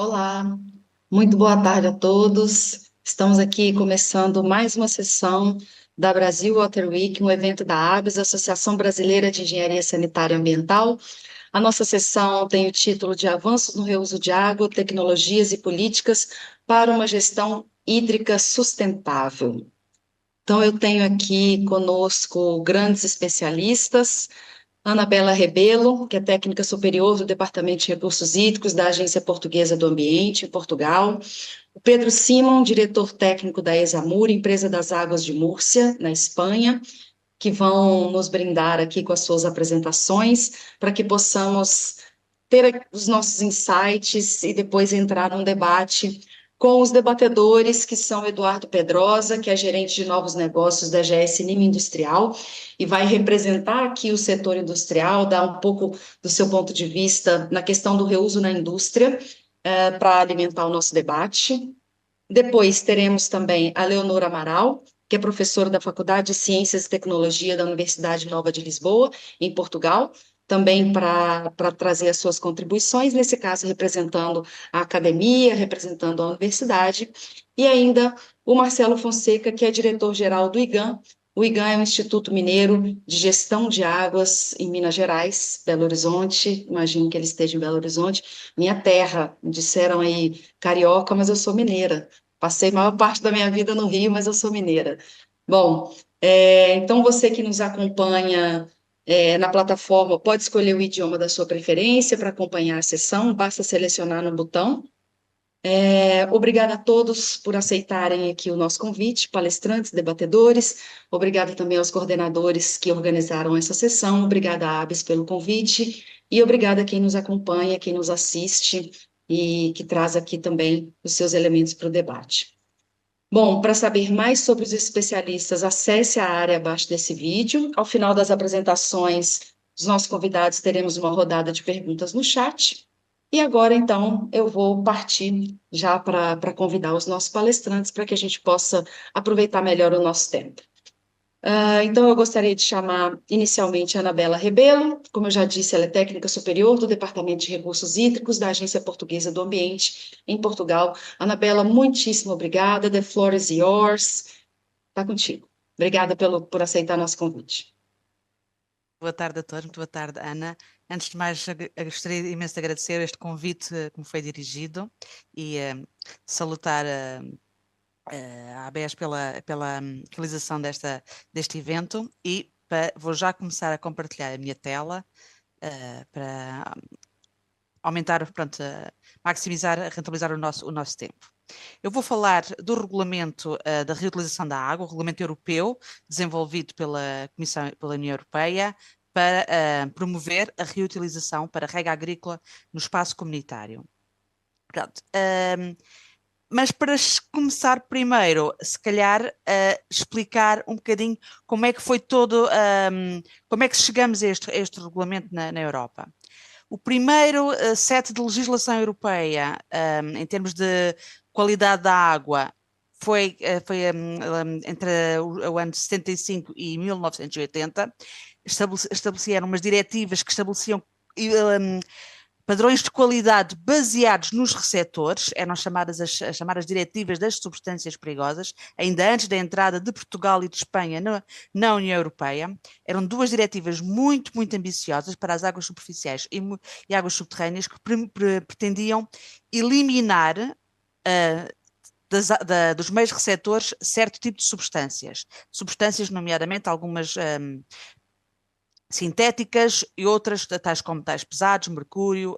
Olá, muito boa tarde a todos. Estamos aqui começando mais uma sessão da Brasil Water Week, um evento da ABS, Associação Brasileira de Engenharia Sanitária e Ambiental. A nossa sessão tem o título de Avanços no Reuso de Água, Tecnologias e Políticas para uma Gestão Hídrica Sustentável. Então, eu tenho aqui conosco grandes especialistas. Anabela Rebelo, que é técnica superior do Departamento de Recursos Hídricos da Agência Portuguesa do Ambiente, em Portugal. O Pedro Simon, diretor técnico da Examur, Empresa das Águas de Múrcia, na Espanha, que vão nos brindar aqui com as suas apresentações, para que possamos ter os nossos insights e depois entrar num debate com os debatedores, que são Eduardo Pedrosa, que é gerente de novos negócios da GS Nima Industrial, e vai representar aqui o setor industrial, dar um pouco do seu ponto de vista na questão do reuso na indústria, para alimentar o nosso debate. Depois teremos também a Leonora Amaral, que é professora da Faculdade de Ciências e Tecnologia da Universidade Nova de Lisboa, em Portugal, também para trazer as suas contribuições, nesse caso representando a academia, representando a universidade, e ainda o Marcelo Fonseca, que é diretor-geral do IGAM. O IGAM é um Instituto Mineiro de Gestão de Águas em Minas Gerais, Belo Horizonte, imagino que ele esteja em Belo Horizonte, minha terra, disseram aí carioca, mas eu sou mineira. Passei a maior parte da minha vida no Rio, mas eu sou mineira. Bom, então você que nos acompanha na plataforma pode escolher o idioma da sua preferência para acompanhar a sessão, basta selecionar no botão. Obrigada a todos por aceitarem aqui o nosso convite, palestrantes, debatedores. Obrigada também aos coordenadores que organizaram essa sessão. Obrigada à ABS pelo convite e obrigada a quem nos acompanha, quem nos assiste e que traz aqui também os seus elementos para o debate. Bom, para saber mais sobre os especialistas, acesse a área abaixo desse vídeo. Ao final das apresentações dos nossos convidados, teremos uma rodada de perguntas no chat. E agora, então, eu vou partir já para convidar os nossos palestrantes para que a gente possa aproveitar melhor o nosso tempo. Então, eu gostaria de chamar inicialmente a Anabela Rebelo. Como eu já disse, ela é técnica superior do Departamento de Recursos Hídricos da Agência Portuguesa do Ambiente, em Portugal. Anabela, muitíssimo obrigada. The floor is yours. Está contigo. Obrigada por aceitar nosso convite. Boa tarde a todos, muito boa tarde, Ana. Antes de mais, gostaria imenso de agradecer este convite que me foi dirigido e salutar a ABES pela realização deste evento e vou já começar a compartilhar a minha tela para aumentar, pronto, maximizar, rentabilizar o nosso tempo. Eu vou falar do regulamento da reutilização da água, o regulamento europeu, desenvolvido pela Comissão, pela União Europeia, para promover a reutilização para rega agrícola no espaço comunitário. Pronto. Mas para começar primeiro, se calhar, explicar um bocadinho como é que foi todo, como é que chegamos a este regulamento na Europa. O primeiro set de legislação europeia, em termos de qualidade da água, foi entre o ano 75 e 1980. Estabeleceram umas diretivas que estabeleciam padrões de qualidade baseados nos receptores, eram chamadas as chamadas diretivas das substâncias perigosas, ainda antes da entrada de Portugal e de Espanha na União Europeia. Eram duas diretivas muito, muito ambiciosas para as águas superficiais e águas subterrâneas que pretendiam eliminar dos meios receptores certo tipo de substâncias, nomeadamente algumas sintéticas e outras, tais como tais pesados, mercúrio,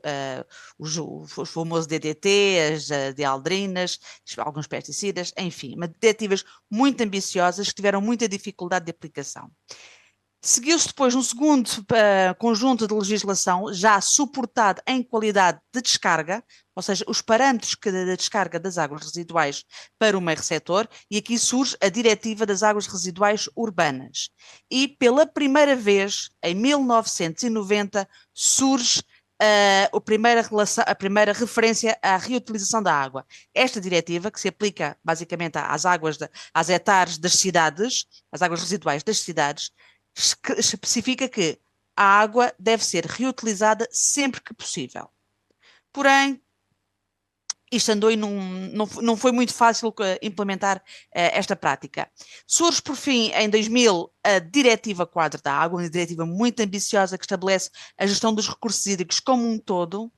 os famosos DDT, as dieldrinas, alguns pesticidas, enfim, diretivas muito ambiciosas que tiveram muita dificuldade de aplicação. Seguiu-se depois um segundo conjunto de legislação já suportado em qualidade de descarga, ou seja, os parâmetros de descarga das águas residuais para o meio receptor, e aqui surge a Diretiva das Águas Residuais Urbanas. E pela primeira vez, em 1990, surge a primeira referência à reutilização da água. Esta diretiva, que se aplica basicamente às águas, às hectares das cidades, às águas residuais das cidades, especifica que a água deve ser reutilizada sempre que possível. Porém, isto andou e não foi muito fácil implementar esta prática. Surge, por fim, em 2000, a Diretiva Quadro da Água, uma diretiva muito ambiciosa que estabelece a gestão dos recursos hídricos como um todo.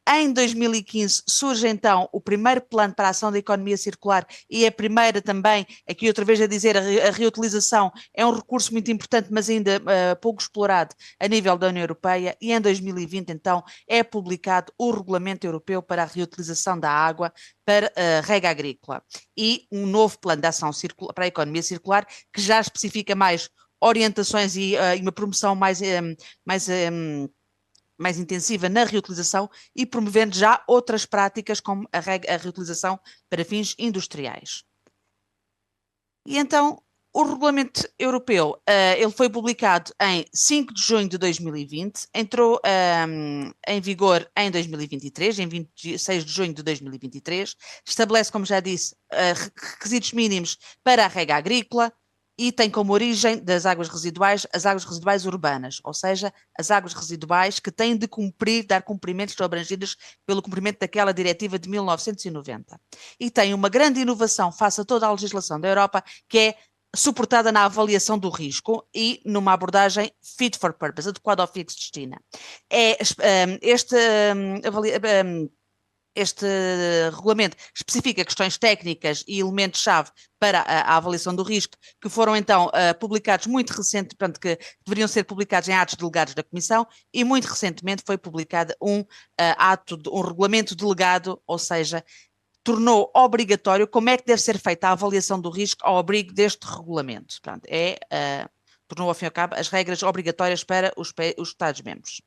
Em 2015 surge então o primeiro plano para a ação da economia circular e a primeira também, aqui outra vez a dizer, a reutilização é um recurso muito importante, mas ainda pouco explorado a nível da União Europeia, e em 2020 então é publicado o Regulamento Europeu para a reutilização da água para a rega agrícola e um novo plano de ação para a economia circular que já especifica mais orientações e uma promoção mais intensiva na reutilização e promovendo já outras práticas como a reutilização para fins industriais. E então, o Regulamento Europeu, ele foi publicado em 5 de junho de 2020, entrou em vigor em 2023, em 26 de junho de 2023, estabelece, como já disse, requisitos mínimos para a rega agrícola, e tem como origem das águas residuais as águas residuais urbanas, ou seja, as águas residuais que têm de dar cumprimentos, estão abrangidas pelo cumprimento daquela diretiva de 1990. E tem uma grande inovação face a toda a legislação da Europa, que é suportada na avaliação do risco e numa abordagem fit for purpose, adequada ao fim que se destina. Este regulamento especifica questões técnicas e elementos-chave para a avaliação do risco, que foram então publicados muito recentemente, portanto, que deveriam ser publicados em atos delegados da Comissão, e muito recentemente foi publicado um regulamento delegado, ou seja, tornou obrigatório como é que deve ser feita a avaliação do risco ao abrigo deste regulamento. Portanto, tornou, ao fim e ao cabo, as regras obrigatórias para os Estados-membros.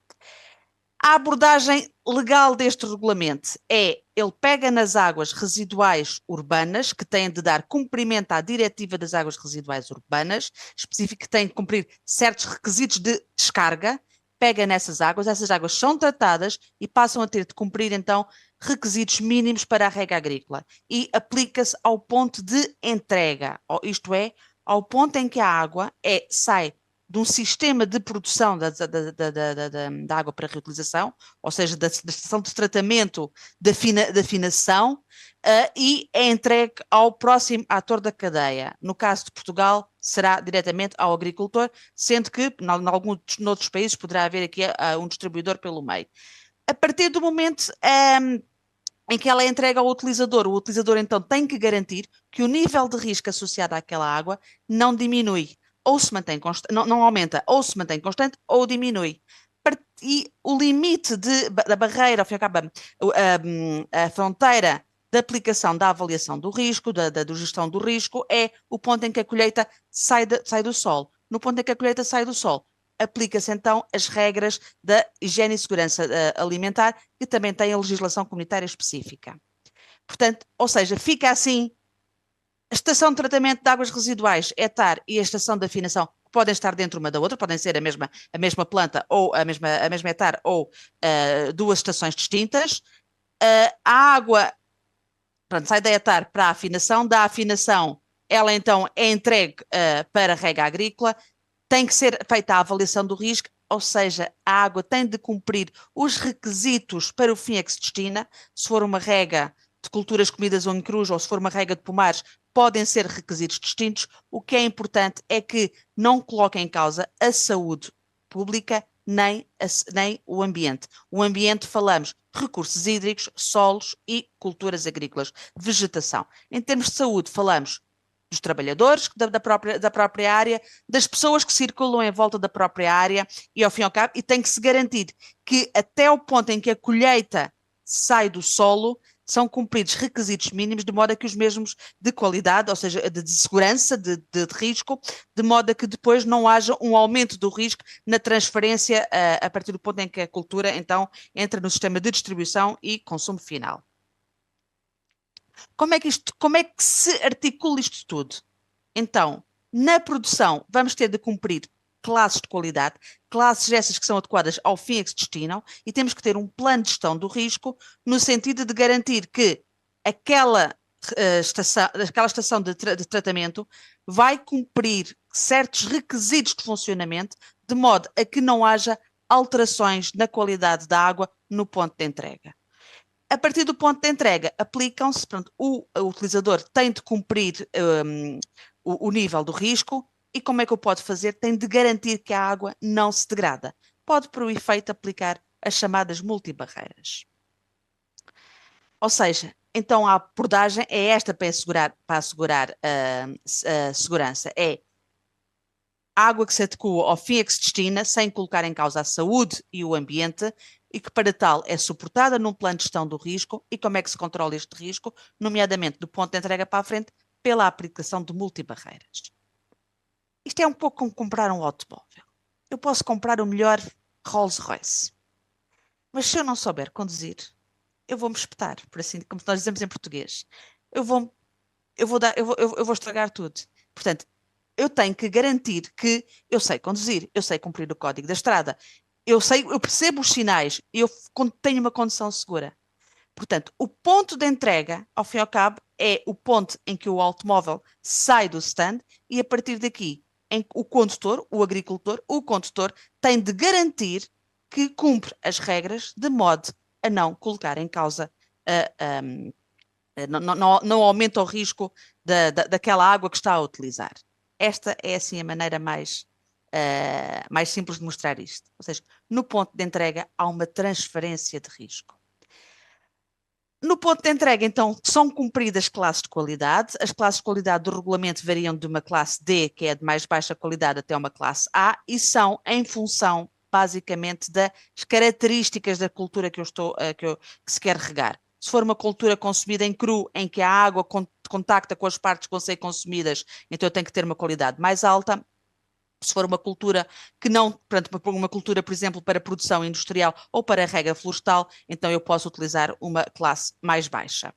A abordagem legal deste regulamento ele pega nas águas residuais urbanas, que têm de dar cumprimento à Diretiva das Águas Residuais Urbanas, específico que têm de cumprir certos requisitos de descarga, pega nessas águas, essas águas são tratadas e passam a ter de cumprir, então, requisitos mínimos para a rega agrícola e aplica-se ao ponto de entrega, isto é, ao ponto em que a água sai de um sistema de produção da água para reutilização, ou seja, da estação de tratamento da afinação, e é entregue ao próximo ator da cadeia. No caso de Portugal, será diretamente ao agricultor, sendo que, em alguns outros países, poderá haver aqui um distribuidor pelo meio. A partir do momento em que ela é entregue ao utilizador, o utilizador então tem que garantir que o nível de risco associado àquela água não diminui, ou se mantém constante, não aumenta, ou se mantém constante, ou diminui. E o limite da barreira, ao fim e ao cabo, a fronteira da aplicação da avaliação do risco, da gestão do risco, é o ponto em que a colheita sai do solo. No ponto em que a colheita sai do solo, aplica-se então as regras da higiene e segurança alimentar, que também tem a legislação comunitária específica. Portanto, ou seja, fica assim: a estação de tratamento de águas residuais, ETAR, e a estação de afinação podem estar dentro uma da outra, podem ser a mesma planta, ou a mesma ETAR, ou duas estações distintas. A água, pronto, sai da ETAR para a afinação, da afinação ela então é entregue para a rega agrícola, tem que ser feita a avaliação do risco, ou seja, a água tem de cumprir os requisitos para o fim a que se destina. Se for uma rega de culturas comidas ou em cruz, ou se for uma rega de pomares, podem ser requisitos distintos. O que é importante é que não coloquem em causa a saúde pública nem o ambiente. O ambiente, falamos recursos hídricos, solos e culturas agrícolas, vegetação. Em termos de saúde, falamos dos trabalhadores da própria área, das pessoas que circulam em volta da própria área, e ao fim e ao cabo, e tem que se garantir que até o ponto em que a colheita sai do solo, são cumpridos requisitos mínimos, de modo a que os mesmos de qualidade, ou seja, de segurança, de risco, de modo a que depois não haja um aumento do risco na transferência a partir do ponto em que a cultura, então, entra no sistema de distribuição e consumo final. Como é que se articula isto tudo? Então, na produção, vamos ter de cumprir classes de qualidade, classes essas que são adequadas ao fim a que se destinam, e temos que ter um plano de gestão do risco no sentido de garantir que aquela estação de tratamento vai cumprir certos requisitos de funcionamento, de modo a que não haja alterações na qualidade da água no ponto de entrega. A partir do ponto de entrega, aplicam-se, o utilizador tem de cumprir o nível do risco, e como é que o pode fazer? Tem de garantir que a água não se degrada. Pode, por efeito, aplicar as chamadas multibarreiras. Ou seja, então a abordagem é esta para assegurar a segurança. É a água que se adequa ao fim a que se destina, sem colocar em causa a saúde e o ambiente, e que para tal é suportada num plano de gestão do risco. E como é que se controla este risco? Nomeadamente do ponto de entrega para a frente, pela aplicação de multibarreiras. Isto é um pouco como comprar um automóvel. Eu posso comprar o melhor Rolls-Royce, mas se eu não souber conduzir, eu vou-me espetar, por assim, como nós dizemos em português. Eu vou estragar tudo. Portanto, eu tenho que garantir que eu sei conduzir, eu sei cumprir o código da estrada, eu percebo os sinais, eu tenho uma condução segura. Portanto, o ponto de entrega, ao fim e ao cabo, é o ponto em que o automóvel sai do stand, e a partir daqui, o condutor, o agricultor, o condutor, tem de garantir que cumpre as regras de modo a não colocar em causa, não aumenta o risco daquela água que está a utilizar. Esta é assim a maneira mais simples de mostrar isto. Ou seja, no ponto de entrega há uma transferência de risco. No ponto de entrega, então, são cumpridas classes de qualidade. As classes de qualidade do regulamento variam de uma classe D, que é de mais baixa qualidade, até uma classe A, e são em função, basicamente, das características da cultura que se quer regar. Se for uma cultura consumida em cru, em que a água contacta com as partes que vão ser consumidas, então eu tenho que ter uma qualidade mais alta. Se for uma cultura que não, portanto, uma cultura, por exemplo, para produção industrial ou para rega florestal, então eu posso utilizar uma classe mais baixa.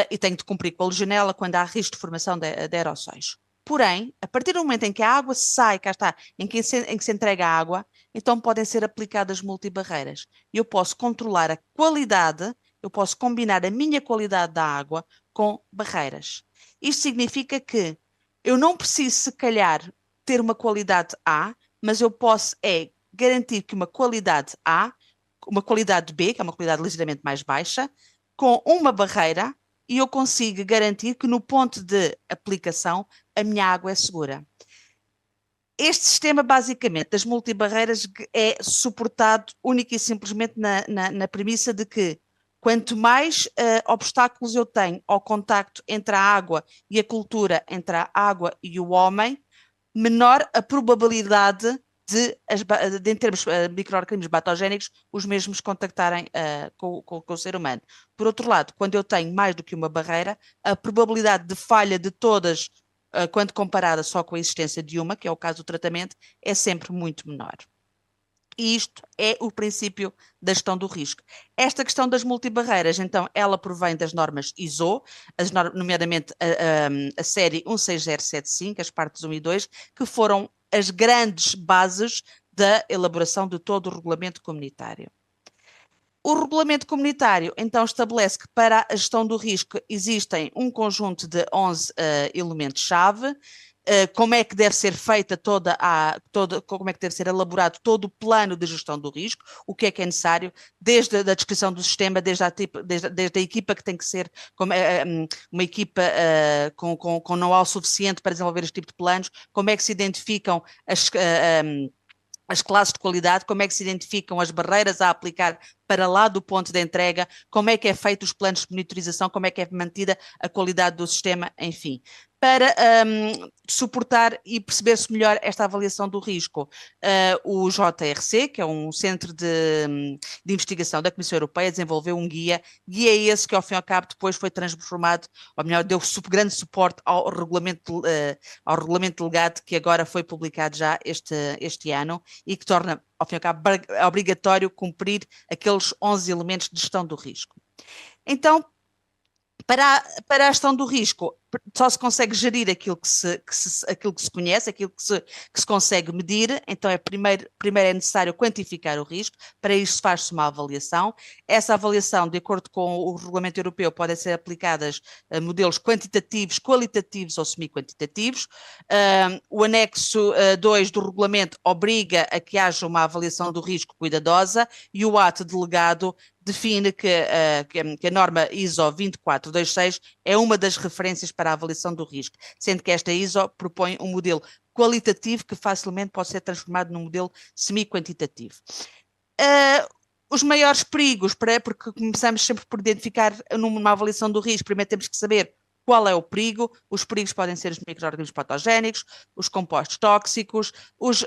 E tenho de cumprir com a legionela quando há risco de formação de aerossóis. Porém, a partir do momento em que a água sai, cá está, em que se entrega a água, então podem ser aplicadas multibarreiras. Eu posso controlar a qualidade, eu posso combinar a minha qualidade da água com barreiras. Isto significa que eu não preciso, se calhar, ter uma qualidade A, mas eu posso garantir que uma qualidade A, uma qualidade B, que é uma qualidade ligeiramente mais baixa, com uma barreira, e eu consigo garantir que no ponto de aplicação a minha água é segura. Este sistema, basicamente, das multibarreiras é suportado única e simplesmente na premissa de que quanto mais obstáculos eu tenho ao contacto entre a água e a cultura, entre a água e o homem, menor a probabilidade de em termos micro-organismos patogénicos, os mesmos contactarem com o ser humano. Por outro lado, quando eu tenho mais do que uma barreira, a probabilidade de falha de todas, quando comparada só com a existência de uma, que é o caso do tratamento, é sempre muito menor. E isto é o princípio da gestão do risco. Esta questão das multibarreiras, então, ela provém das normas ISO, nomeadamente a série 16075, as partes 1 e 2, que foram as grandes bases da elaboração de todo o regulamento comunitário. O regulamento comunitário, então, estabelece que para a gestão do risco existem um conjunto de 11 elementos-chave. Como é que deve ser feita como é que deve ser elaborado todo o plano de gestão do risco, o que é necessário, desde a descrição do sistema, desde a equipa que tem que ser uma equipa com know-how suficiente para desenvolver este tipo de planos, como é que se identificam as classes de qualidade, como é que se identificam as barreiras a aplicar para lá do ponto de entrega, como é que é feito os planos de monitorização, como é que é mantida a qualidade do sistema, enfim. Para suportar e perceber-se melhor esta avaliação do risco, o JRC, que é um centro de investigação da Comissão Europeia, desenvolveu um guia esse que ao fim e ao cabo depois foi transformado, ou melhor, deu grande suporte ao regulamento delegado que agora foi publicado já este ano e que torna, ao fim e ao cabo, obrigatório cumprir aqueles 11 elementos de gestão do risco. Então, para a gestão do risco, só se consegue gerir aquilo aquilo que se conhece, aquilo que se consegue medir. Então primeiro é necessário quantificar o risco. Para isso faz-se uma avaliação. Essa avaliação, de acordo com o regulamento europeu, podem ser aplicadas a modelos quantitativos, qualitativos ou semi-quantitativos. O anexo 2 do regulamento obriga a que haja uma avaliação do risco cuidadosa, e o ato delegado define que a norma ISO 24226 é uma das referências para a avaliação do risco, sendo que esta ISO propõe um modelo qualitativo que facilmente pode ser transformado num modelo semi-quantitativo. Os maiores perigos, porque começamos sempre por identificar numa avaliação do risco, primeiro temos que saber qual é o perigo. Os perigos podem ser os micro-organismos patogénicos, os compostos tóxicos, os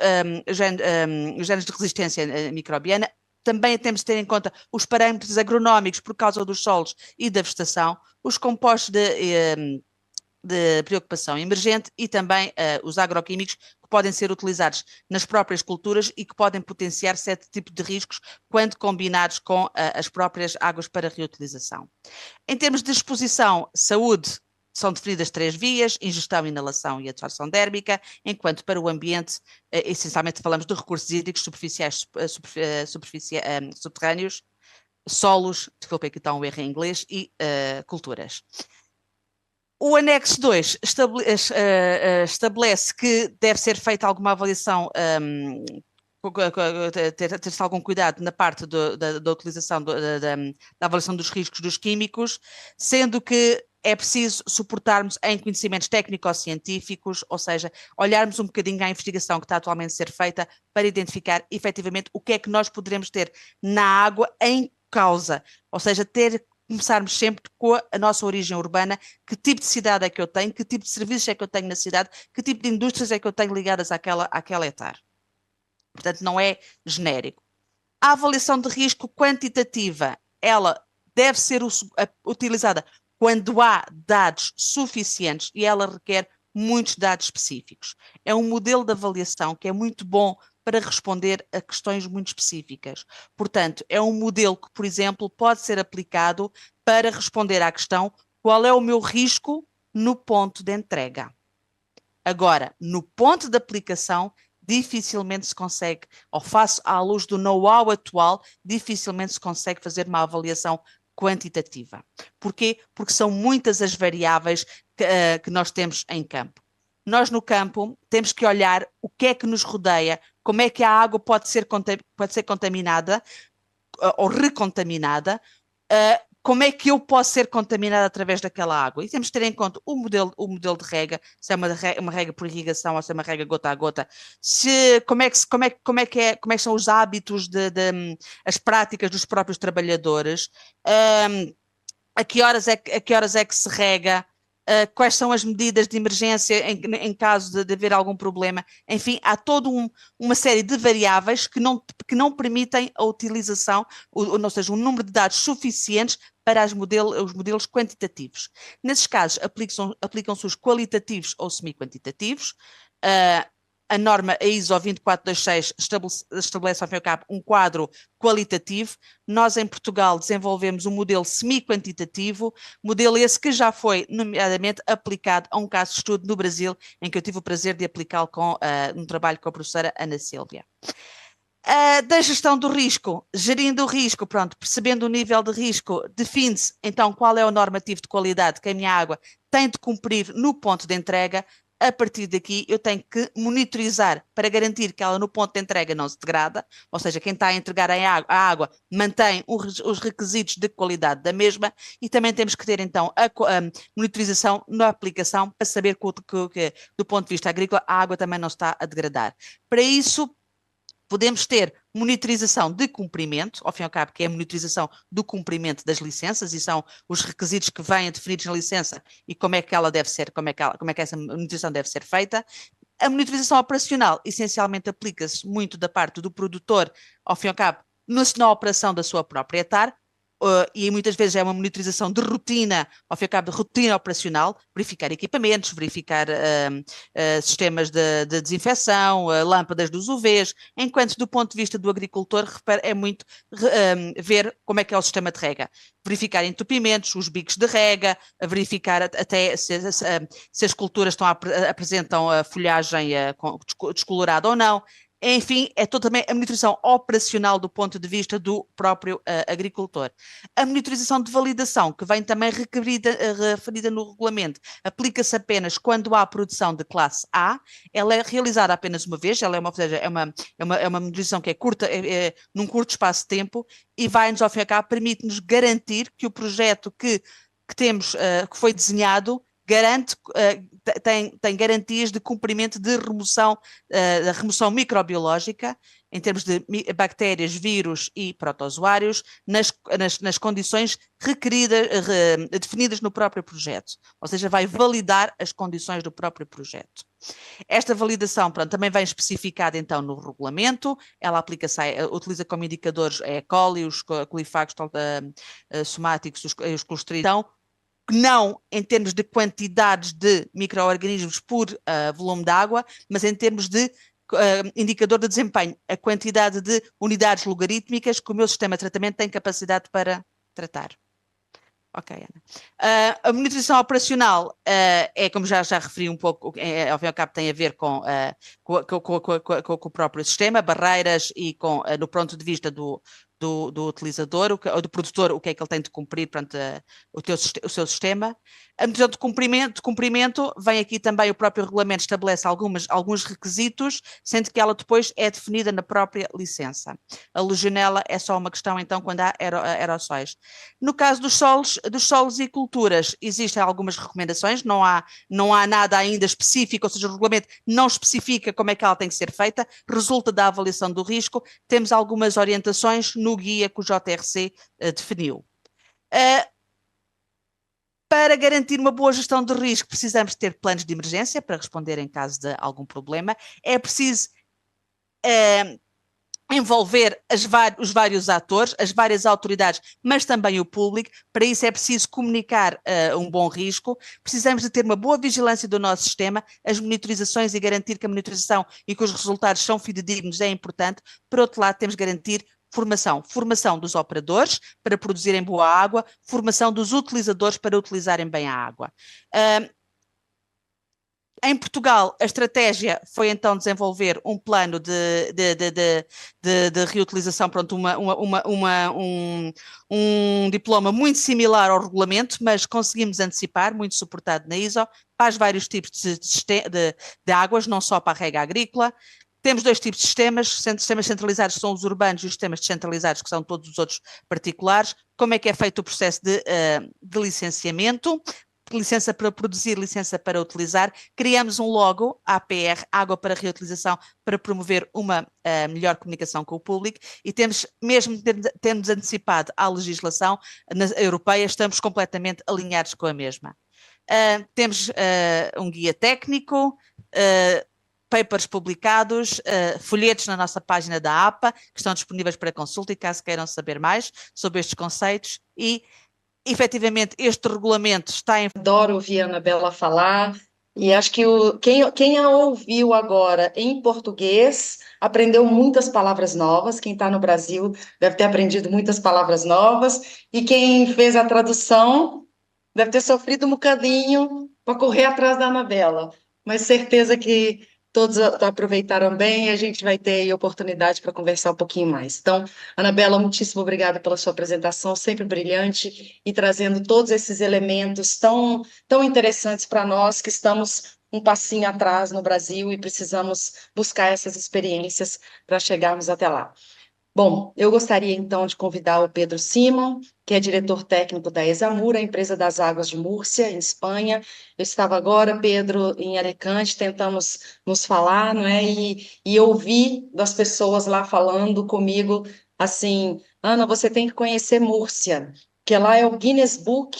genes de resistência microbiana. Também temos de ter em conta os parâmetros agronómicos por causa dos solos e da vegetação, os compostos de preocupação emergente e também os agroquímicos que podem ser utilizados nas próprias culturas e que podem potenciar certo tipo de riscos quando combinados com as próprias águas para reutilização. Em termos de exposição, saúde, são definidas 3 vias: ingestão, inalação e absorção dérmica, enquanto para o ambiente, essencialmente falamos de recursos hídricos superficiais, subterrâneos, solos, desculpem aqui está um erro em inglês, e culturas. O anexo 2 estabelece que deve ser feita alguma avaliação, ter-se algum cuidado na parte da utilização, da avaliação dos riscos dos químicos, sendo que é preciso suportarmos em conhecimentos técnico-científicos, ou seja, olharmos um bocadinho à investigação que está atualmente a ser feita para identificar efetivamente o que é que nós poderemos ter na água em causa, ou seja, começarmos sempre com a nossa origem urbana, que tipo de cidade é que eu tenho, que tipo de serviços é que eu tenho na cidade, que tipo de indústrias é que eu tenho ligadas àquela hectare. Portanto, não é genérico. A avaliação de risco quantitativa, ela deve ser utilizada quando há dados suficientes e ela requer muitos dados específicos. É um modelo de avaliação que é muito bom para responder a questões muito específicas. Portanto, é um modelo que, por exemplo, pode ser aplicado para responder à questão: qual é o meu risco no ponto de entrega? Agora, no ponto de aplicação, dificilmente se consegue, ou face à luz do know-how atual, dificilmente se consegue fazer uma avaliação quantitativa. Porquê? Porque são muitas as variáveis que nós temos em campo. Nós no campo temos que olhar o que é que nos rodeia, como é que a água pode ser contaminada ou recontaminada, como é que eu posso ser contaminada através daquela água. E temos que ter em conta o modelo de rega, se é uma rega por irrigação ou se é uma rega gota a gota, como é que são os hábitos, as práticas dos próprios trabalhadores, a que horas é que se rega, quais são as medidas de emergência em caso de haver algum problema. Enfim, há toda uma série de variáveis que não permitem a utilização, ou seja, um número de dados suficientes para os modelos quantitativos. Nesses casos, aplicam-se os qualitativos ou semi-quantitativos. A norma ISO 24226 estabelece, ao fim e ao cabo, um quadro qualitativo. Nós, em Portugal, desenvolvemos um modelo semi-quantitativo, modelo esse que já foi, nomeadamente, aplicado a um caso de estudo no Brasil, em que eu tive o prazer de aplicá-lo num trabalho com a professora Ana Sílvia. Da gestão do risco, gerindo o risco, percebendo o nível de risco, define-se, então, qual é o normativo de qualidade que a minha água tem de cumprir no ponto de entrega. A partir daqui, eu tenho que monitorizar para garantir que ela no ponto de entrega não se degrada, ou seja, quem está a entregar a água mantém os requisitos de qualidade da mesma, e também temos que ter, então, a monitorização na aplicação para saber que, do ponto de vista agrícola, a água também não está a degradar. Para isso, podemos ter monitorização de cumprimento, ao fim e ao cabo, que é a monitorização do cumprimento das licenças, e são os requisitos que vêm definidos na licença e como é que ela deve ser, como é que essa monitorização deve ser feita. A monitorização operacional, essencialmente, aplica-se muito da parte do produtor, ao fim e ao cabo, na operação da sua própria hectare. e muitas vezes é uma monitorização de rotina, ao fim e ao cabo de rotina operacional, verificar equipamentos, verificar sistemas de desinfecção, lâmpadas dos UVs, enquanto do ponto de vista do agricultor é muito ver como é que é o sistema de rega, verificar entupimentos, os bicos de rega, verificar até se as culturas apresentam a folhagem descolorada ou não. Enfim, é toda também a monitorização operacional do ponto de vista do próprio agricultor. A monitorização de validação, que vem também referida no regulamento, aplica-se apenas quando há produção de classe A, ela é realizada apenas uma vez, ela é uma monitorização que é curta, num curto espaço de tempo, e vai-nos, ao fim e ao cabo, permite-nos garantir que o projeto que temos, que foi desenhado, tem garantias de cumprimento de da remoção microbiológica, em termos de bactérias, vírus e protozoários, nas condições requeridas, definidas no próprio projeto. Ou seja, vai validar as condições do próprio projeto. Esta validação, pronto, também vem especificada então no regulamento, ela aplica-se, utiliza como indicadores a E. coli, os colifagos somáticos, os clostridium, não em termos de quantidades de micro-organismos por volume de água, mas em termos de indicador de desempenho, a quantidade de unidades logarítmicas que o meu sistema de tratamento tem capacidade para tratar. Ok, Ana. A monitorização operacional é, como já referi um pouco, ao fim e ao cabo tem a ver com o próprio sistema, barreiras e no ponto de vista do utilizador, ou do produtor, o que é que ele tem de cumprir perante o seu sistema. A medida de cumprimento, vem aqui também o próprio regulamento, estabelece alguns requisitos, sendo que ela depois é definida na própria licença. A legionela é só uma questão, então, quando há aerossóis. No caso dos solos e culturas, existem algumas recomendações, não há nada ainda específico, ou seja, o regulamento não especifica como é que ela tem que ser feita, resulta da avaliação do risco, temos algumas orientações no guia que o JRC definiu. Para garantir uma boa gestão de risco, precisamos ter planos de emergência para responder em caso de algum problema. É preciso envolver os vários atores, as várias autoridades, mas também o público. Para isso é preciso comunicar um bom risco. Precisamos de ter uma boa vigilância do nosso sistema, as monitorizações e garantir que a monitorização e que os resultados são fidedignos é importante. Por outro lado, temos de garantir formação dos operadores para produzirem boa água, formação dos utilizadores para utilizarem bem a água. Em Portugal, a estratégia foi então desenvolver um plano de reutilização, pronto, um diploma muito similar ao regulamento, mas conseguimos antecipar, muito suportado na ISO, para os vários tipos de águas, não só para a rega agrícola. Temos dois tipos de sistemas centralizados são os urbanos e os sistemas descentralizados, que são todos os outros particulares. Como é que é feito o processo de licenciamento? Licença para produzir, licença para utilizar. Criamos um logo, APR, Água para Reutilização, para promover uma melhor comunicação com o público, e temos, mesmo tendo antecipado à legislação europeia, estamos completamente alinhados com a mesma. Temos um guia técnico, papers publicados, folhetos na nossa página da APA, que estão disponíveis para consulta e caso queiram saber mais sobre estes conceitos, e efetivamente este regulamento está em... Adoro ouvir a Anabela falar, e acho que quem a ouviu agora em português aprendeu muitas palavras novas, quem está no Brasil deve ter aprendido muitas palavras novas, e quem fez a tradução deve ter sofrido um bocadinho para correr atrás da Anabela, mas certeza que todos aproveitaram bem e a gente vai ter aí oportunidade para conversar um pouquinho mais. Então, Anabela, muitíssimo obrigada pela sua apresentação, sempre brilhante e trazendo todos esses elementos tão interessantes para nós que estamos um passinho atrás no Brasil e precisamos buscar essas experiências para chegarmos até lá. Bom, eu gostaria então de convidar o Pedro Simon, que é diretor técnico da Esamur, a empresa das águas de Múrcia, em Espanha. Eu estava agora, Pedro, em Alicante, tentamos nos falar, não é? E ouvir das pessoas lá falando comigo assim: Ana, você tem que conhecer Múrcia, que lá é o Guinness Book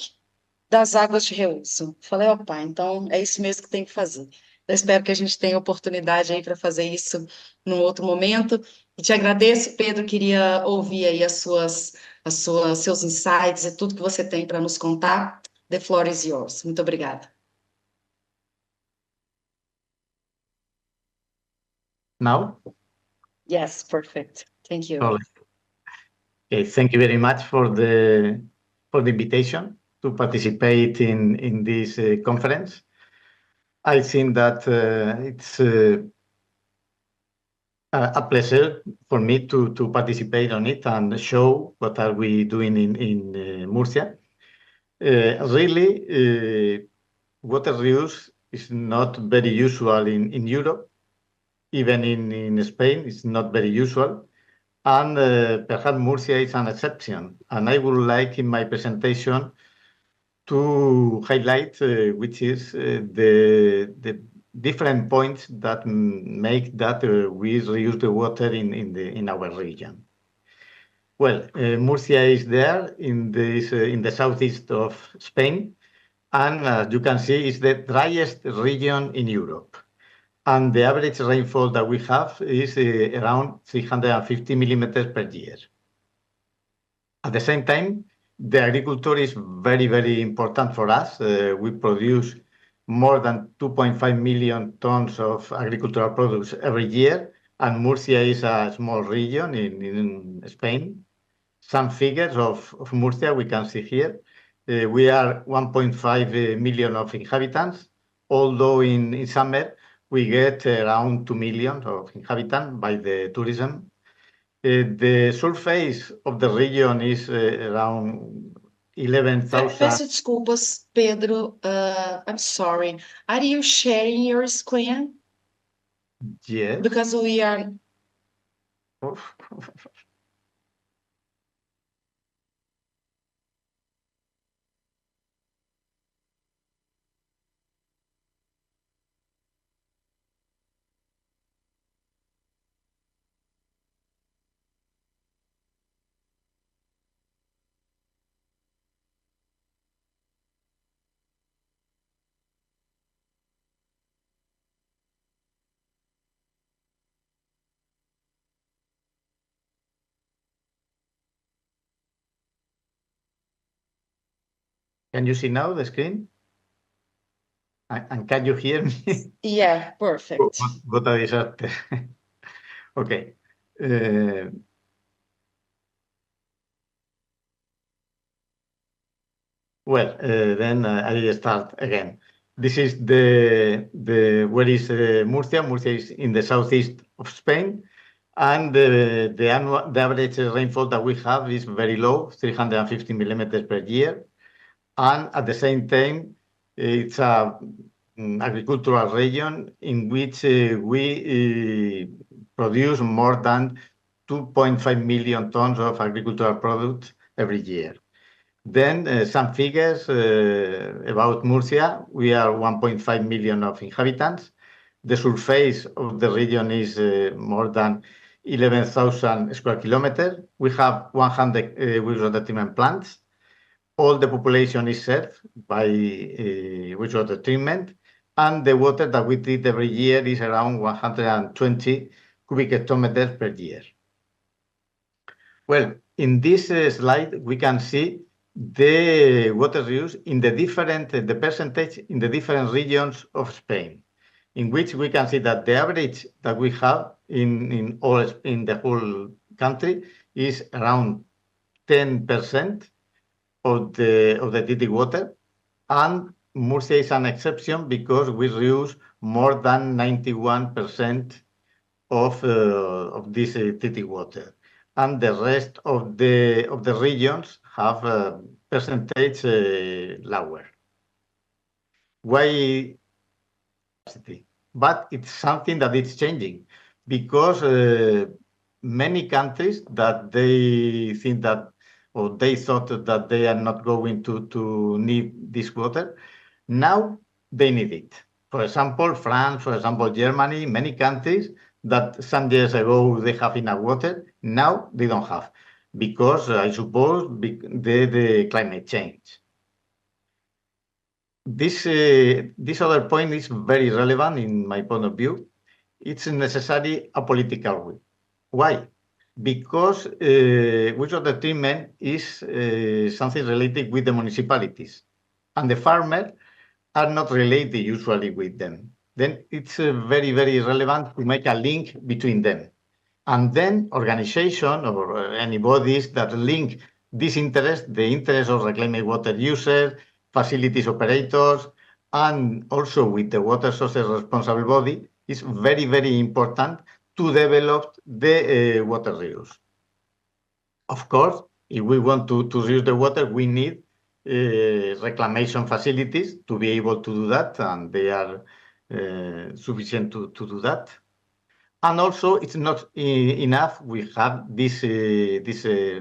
das águas de reuso. Falei, opa, então é isso mesmo que tem que fazer. Eu espero que a gente tenha oportunidade aí para fazer isso num outro momento. E te agradeço, Pedro, queria ouvir aí as seus insights e tudo que você tem para nos contar. The floor is yours. Muito obrigada. Now? Yes, perfect. Thank you. Okay, thank you very much for the invitation to participate in this conference. I think that it's a pleasure for me to participate on it and show what are we doing in Murcia. Really, water reuse is not very usual in Europe. Even in Spain, it's not very usual. And perhaps Murcia is an exception. And I would like in my presentation to highlight which is the different points that make that we reuse the water in our region. Well, Murcia is there in the southeast of Spain, and as you can see, it's the driest region in Europe. And the average rainfall that we have is around 350 millimeters per year. At the same time, the agriculture is very, very important for us. We produce more than 2.5 million tons of agricultural products every year, and Murcia is a small region in Spain. Some figures of Murcia we can see here. We are 1.5 million of inhabitants, although in summer we get around 2 million of inhabitants by the tourism. The surface of the region is around 11,000. Peço desculpas, Pedro. I'm sorry. Are you sharing your screen? Yes. Because we are. Can you see now the screen? And can you hear me? Yeah, perfect. What a disaster. Okay. Well, then I start again. This is where is Murcia? Murcia is in the southeast of Spain, and the average rainfall that we have is very low, 350 millimeters per year, and at the same time, it's a agricultural region in which we produce more than 2.5 million tons of agricultural products every year. Then some figures about Murcia. We are 1.5 million of inhabitants. The surface of the region is more than 11,000 square kilometers. We have 100 wastewater treatment plants. All the population is served by wastewater treatment, and the water that we treat every year is around 120 cubic hectometers per year. Well, in this slide, we can see the water reuse in the percentage in the different regions of Spain, in which we can see that the average that we have in the whole country is around 10% of the treated water, and Murcia is an exception because we reuse more than 91% of this treated water, and the rest of the regions have a percentage lower. Why? But it's something that is changing because many countries that they think that or they thought that they are not going to need this water, now they need it. For example, France, for example, Germany, many countries that some years ago they have enough water, now they don't have, because I suppose the climate change. This other point is very relevant in my point of view. It's necessary a political will. Why? Because wastewater treatment is something related with the municipalities, and the farmers are not related usually with them. Then it's very, very relevant to make a link between them. And then organization or any bodies that link this interest, the interest of reclaimed water users, facilities operators, and also with the water sources responsible body, is very, very important to develop the water reuse. Of course, if we want to reuse the water, we need reclamation facilities to be able to do that, and they are sufficient to do that. And also, it's not enough we have these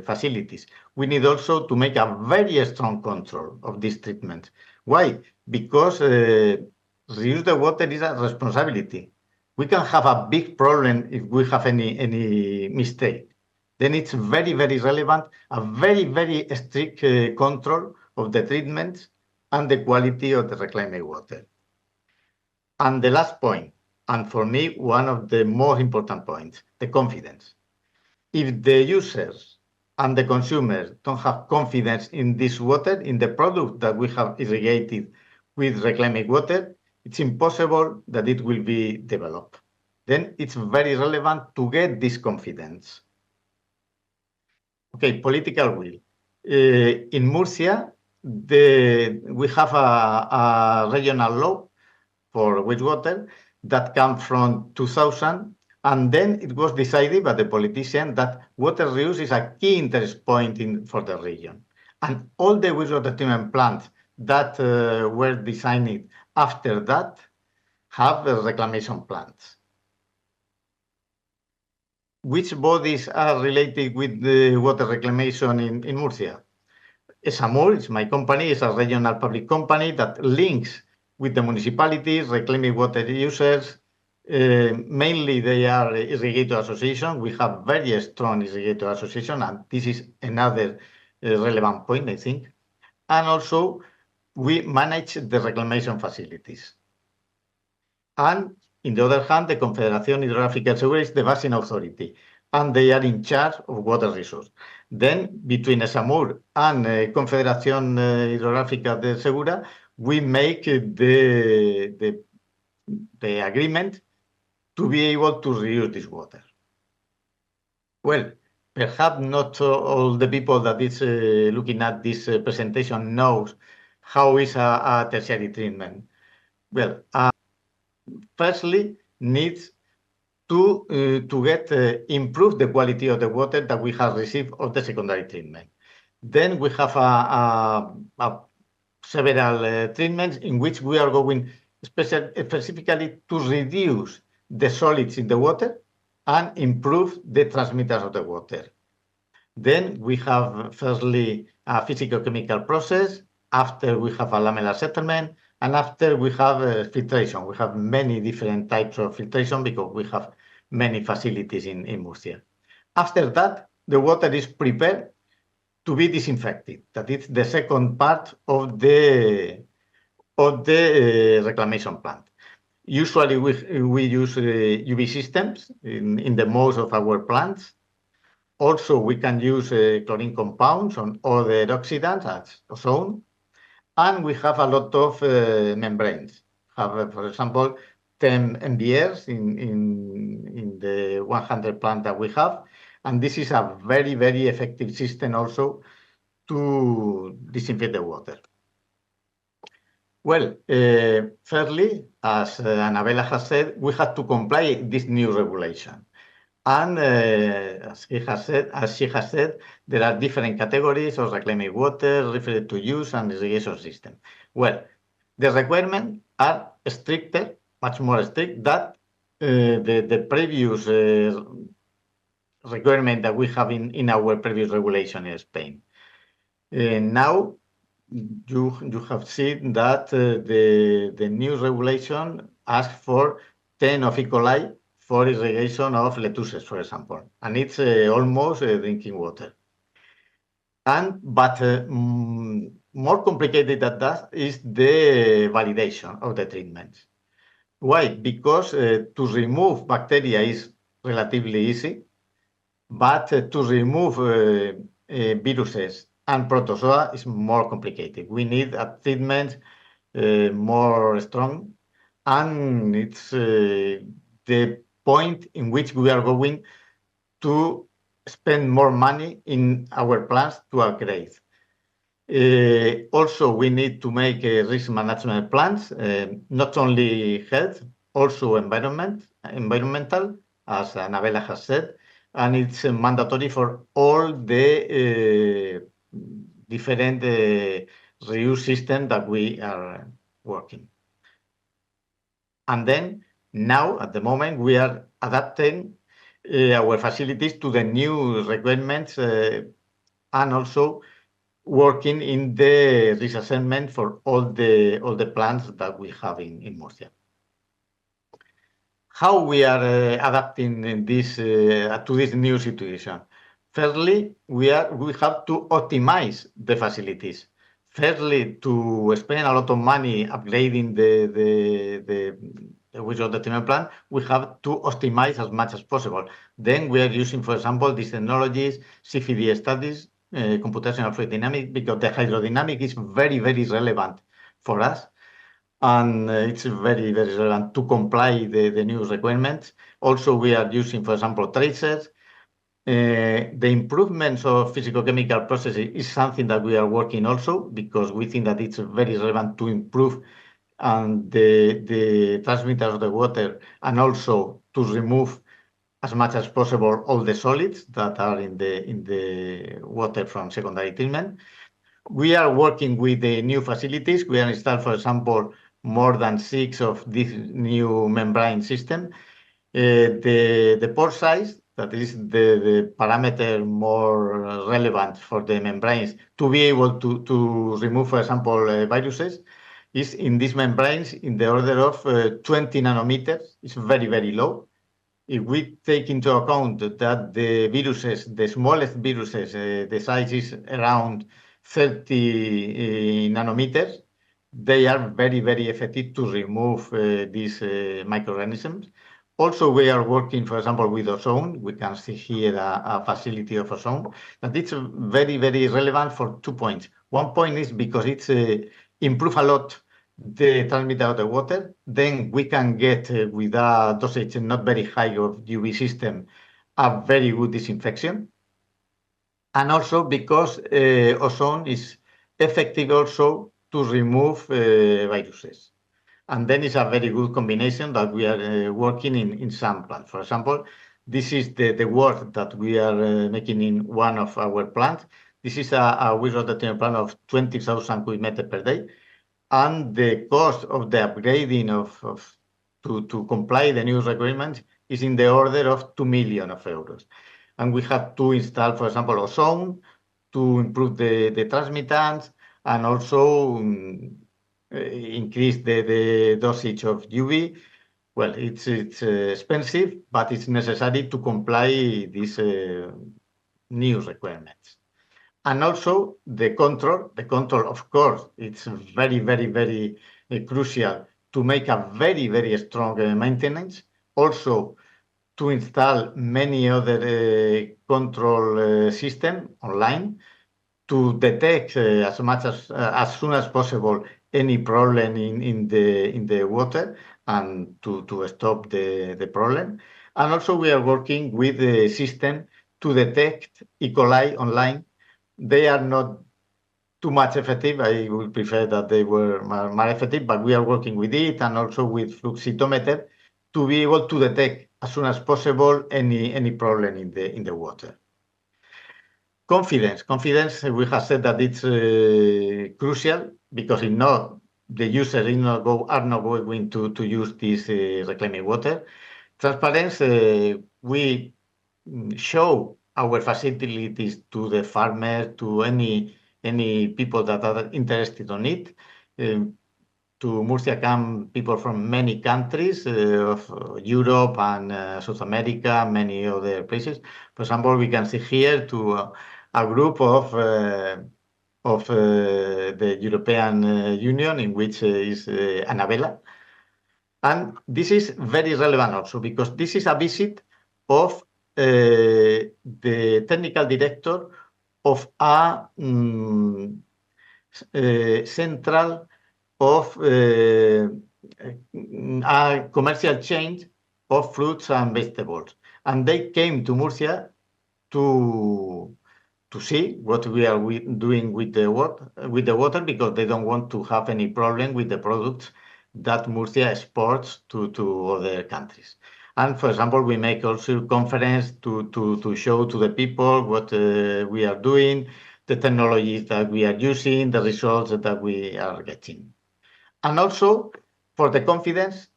facilities. We need also to make a very strong control of this treatment. Why? Because reuse the water is a responsibility. We can have a big problem if we have any mistake. Then it's very, very relevant, a very, very strict control of the treatments and the quality of the reclaimed water. And the last point, and for me, one of the most important points, the confidence. If the users and the consumers don't have confidence in this water, in the product that we have irrigated with reclaimed water, it's impossible that it will be developed. Then it's very relevant to get this confidence. Okay, political will. In Murcia, we have a regional law for wastewater that comes from 2000, and then it was decided by the politician that water reuse is a key interest point for the region. And all the wastewater treatment plants that were designed after that have reclamation plants. Which bodies are related with the water reclamation in Murcia? ESAMUR is my company, it's a regional public company that links with the municipalities, reclaimed water users. Mainly they are irrigator association. We have very strong irrigator association, and this is another relevant point, I think. And also, we manage the reclamation facilities. And in the other hand, the Confederación Hidrográfica del Segura is the basin authority, and they are in charge of water resource. Then, between ESAMUR and Confederación Hidrográfica del Segura, we make the agreement to be able to reuse this water. Well, perhaps not all the people that is looking at this presentation knows how is a tertiary treatment. Well, firstly, needs to get improve the quality of the water that we have received of the secondary treatment. Then we have several treatments in which we are going specifically to reduce the solids in the water and improve the transmitters of the water. Then we have firstly a physicochemical process, after we have a lamellar settlement, and after we have filtration. We have many different types of filtration because we have many facilities in Murcia. After that, the water is prepared to be disinfected. That is the second part of the reclamation plant. Usually we use UV systems in the most of our plants. Also, we can use chlorine compounds on other oxidants as ozone. And we have a lot of membranes. Have, for example, 10 MBRs in the 100 plant that we have. And this is a very, very effective system also to disinfect the water. Well, thirdly, as Annabella has said, we have to comply with this new regulation. And as she has said, there are different categories of reclaimed water referred to use and irrigation system. Well, the requirements are stricter, much more strict than the previous requirement that we have in our previous regulation in Spain. Now, you have seen that the new regulation asks for 10 of E. coli for irrigation of lettuces, for example, and it's almost drinking water. But more complicated than that is the validation of the treatments. Why? Because to remove bacteria is relatively easy. but to remove viruses and protozoa is more complicated. We need a treatment more strong, and it's the point in which we are going to spend more money in our plans to upgrade. Also, we need to make risk management plans, not only health, also environmental, as Anabela has said, and it's mandatory for all the different reuse systems that we are working. And then now, at the moment, we are adapting our facilities to the new requirements and also working in the risk assessment for all the plants that we have in Murcia. How we are adapting this to this new situation? Firstly, we have to optimize the facilities. Firstly, to spend a lot of money upgrading the wastewater treatment plant, we have to optimize as much as possible. Then we are using, for example, these technologies, CFD studies, computational fluid dynamics, because the hydrodynamic is very, very relevant for us. And it's very, very relevant to comply the new requirements. Also, we are using, for example, tracers. The improvements of physicochemical processes is something that we are working also because we think that it's very relevant to improve the transmitter of the water and also to remove as much as possible all the solids that are in the water from secondary treatment. We are working with the new facilities. We have installed, for example, more than 6 of this new membrane system. The pore size, that is the parameter more relevant for the membranes to be able to remove, for example, viruses, is in these membranes in the order of 20 nanometers. It's very, very low. If we take into account that the viruses, the smallest viruses, the size is around 30 nanometers, they are very, very effective to remove these microorganisms. Also, we are working, for example, with ozone. We can see here a facility of ozone. And it's very, very relevant for 2 points. One point is because it's improved a lot the transmitter of the water. Then we can get, with a dosage not very high of UV system, a very good disinfection. And also because ozone is effective also to remove viruses. And then it's a very good combination that we are working in some plants. For example, this is the work that we are making in one of our plants. This is a wastewater treatment plant of 20,000 cubic meters per day. And the cost of the upgrading to comply the new requirements is in the order of 2 million euros. And we have to install, for example, ozone to improve the transmittance and also increase the dosage of UV. Well, it's expensive, but it's necessary to comply these new requirements. And also the control, of course, it's very, very, very crucial to make a very, very strong maintenance. Also, to install many other control system online to detect as soon as possible any problem in the water and to stop the problem. And also we are working with the system to detect E. coli online. They are not too much effective. I would prefer that they were more effective, but we are working with it and also with fluximeter to be able to detect as soon as possible any problem in the water. Confidence, we have said that it's crucial because if not, the users are not going to use this reclaiming water. Transparency, we show our facilities to the farmers, to any people that are interested on it. To Murcia come people from many countries of Europe and South America, many other places. For example, we can see here to a group of the European Union, in which is Anabela. And this is very relevant also because this is a visit of the technical director of a central of a commercial chain of fruits and vegetables. And they came to Murcia to see what we are doing with the water, because they don't want to have any problem with the products that Murcia exports to other countries. And for example, we make also conference to show to the people what we are doing, the technologies that we are using, the results that we are getting. And also, for the confidence,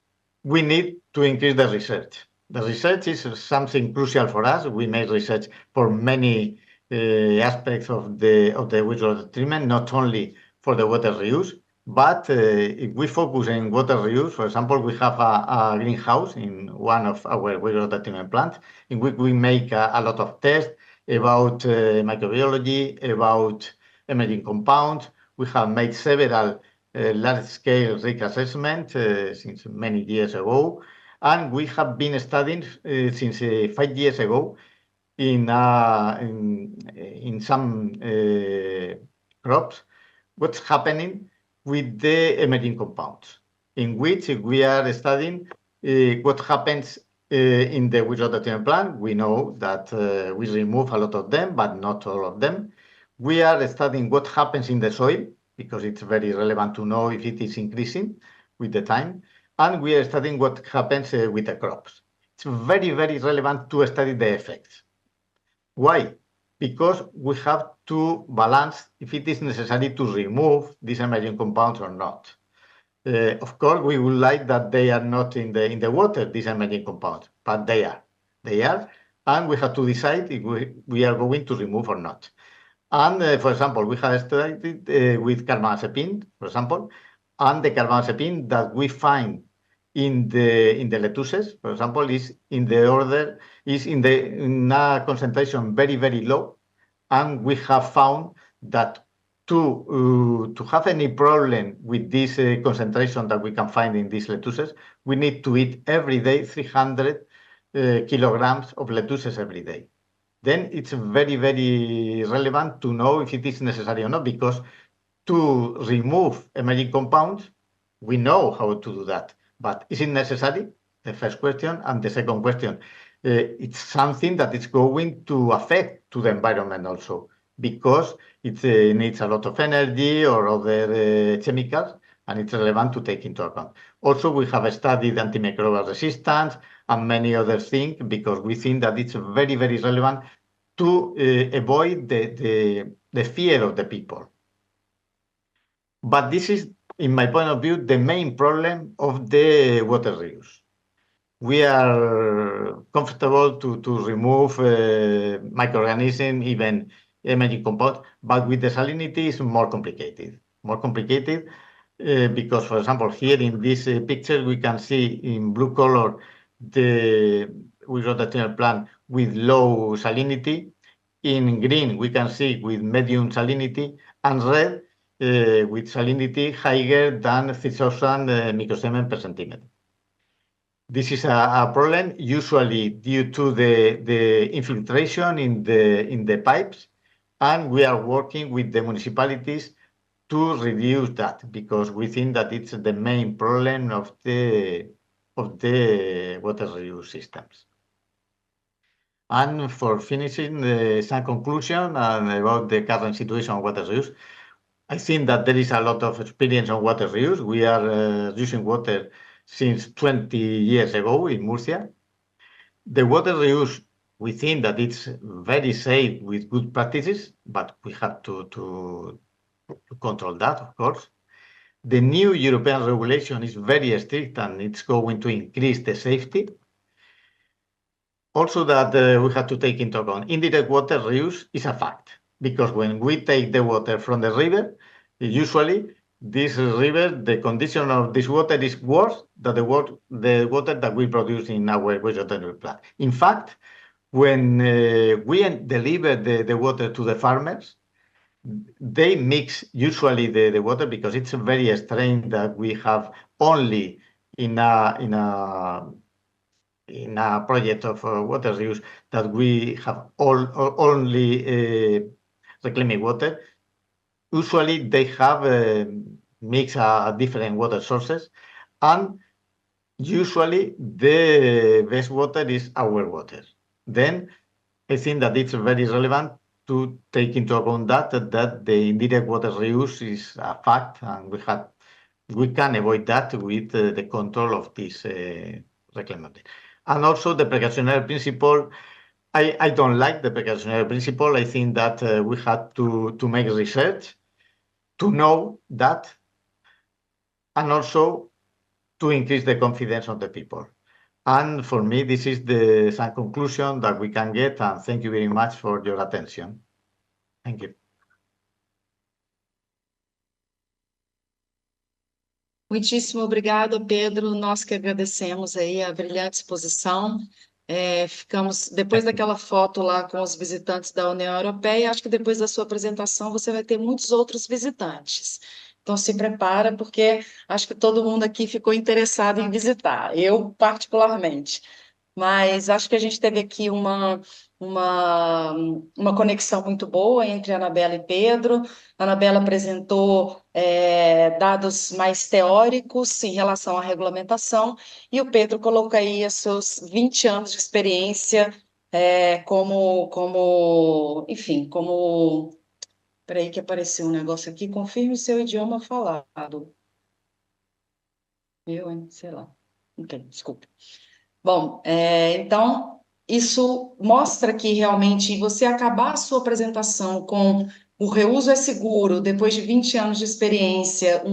we need to increase the research. The research is something crucial for us. We make research for many aspects of the wastewater treatment, not only for the water reuse, but if we focus on water reuse, for example, we have a greenhouse in one of our wastewater treatment plants in which we make a lot of tests about microbiology, about emerging compounds. We have made several large-scale risk assessments since many years ago, and we have been studying since 5 years ago in some crops what's happening with the emerging compounds, in which we are studying what happens in the wastewater treatment plant. We know that we remove a lot of them, but not all of them. We are studying what happens in the soil, because it's very relevant to know if it is increasing with the time. And we are studying what happens with the crops. It's very, very relevant to study the effects. Why? Because we have to balance if it is necessary to remove these emerging compounds or not. Of course, we would like that they are not in the water, these emerging compounds, but they are. They are, and we have to decide if we are going to remove or not. And for example, we have studied with carbamazepine, for example, and the carbamazepine that we find in the lettuces, for example, is in a concentration very, very low, and we have found that to have any problem with this concentration that we can find in these lettuces, we need to eat every day 300 kilograms of lettuces every day. Then it's very, very relevant to know if it is necessary or not, because to remove emerging compounds, we know how to do that. But is it necessary? The first question. And the second question, it's something that is going to affect to the environment also, because it needs a lot of energy or other chemicals, and it's relevant to take into account. Also, we have studied antimicrobial resistance and many other things, because we think that it's very, very relevant to avoid the fear of the people. But this is, in my point of view, the main problem of the water reuse. We are comfortable to remove microorganisms, even emerging compounds, but with the salinity it's more complicated. Because, for example, here in this picture, we can see in blue color the wastewater treatment plant with low salinity. In green, we can see with medium salinity, and red with salinity higher than 3,000 microsiemens per centimeter. This is a problem usually due to the infiltration in the pipes, and we are working with the municipalities to reduce that, because we think that it's the main problem of the water reuse systems. And for finishing, some conclusion about the current situation of water reuse. I think that there is a lot of experience on water reuse. We are using water since 20 years ago in Murcia. The water reuse, we think that it's very safe with good practices, but we have to control that, of course. The new European regulation is very strict, and it's going to increase the safety. Also, that we have to take into account indirect water reuse is a fact, because when we take the water from the river, usually this river, the condition of this water is worse than the water that we produce in our wastewater plant. In fact, when we deliver the water to the farmers, they mix usually the water, because it's a very strain that we have only in in a project of water reuse that we have only reclaimed water, usually they have mix different water sources, and usually the best water is our water. Then I think that it's very relevant to take into account that the indirect water reuse is a fact, and we can avoid that with the control of this reclamation. And also the precautionary principle. I don't like the precautionary principle. I think that we had to make research to know that, and also to increase the confidence of the people. And for me, this is the some conclusion that we can get, and thank you very much for your attention. Thank you. Muitíssimo obrigada, Pedro. Nós que agradecemos aí a brilhante exposição. Ficamos, depois daquela foto lá com os visitantes da União Europeia, acho que depois da sua apresentação você vai ter muitos outros visitantes. Então se prepara, porque acho que todo mundo aqui ficou interessado em visitar, eu particularmente. Mas acho que a gente teve aqui uma conexão muito boa entre a Anabela e Pedro. A Anabela apresentou dados mais teóricos em relação à regulamentação, e o Pedro colocou aí os seus 20 anos de experiência enfim, como... Espera aí que apareceu um negócio aqui, confirme seu idioma falado. Eu, hein? Sei lá. Ok, desculpe. Bom, então, isso mostra que realmente você acabar a sua apresentação com o reuso é seguro, depois de 20 anos de experiência,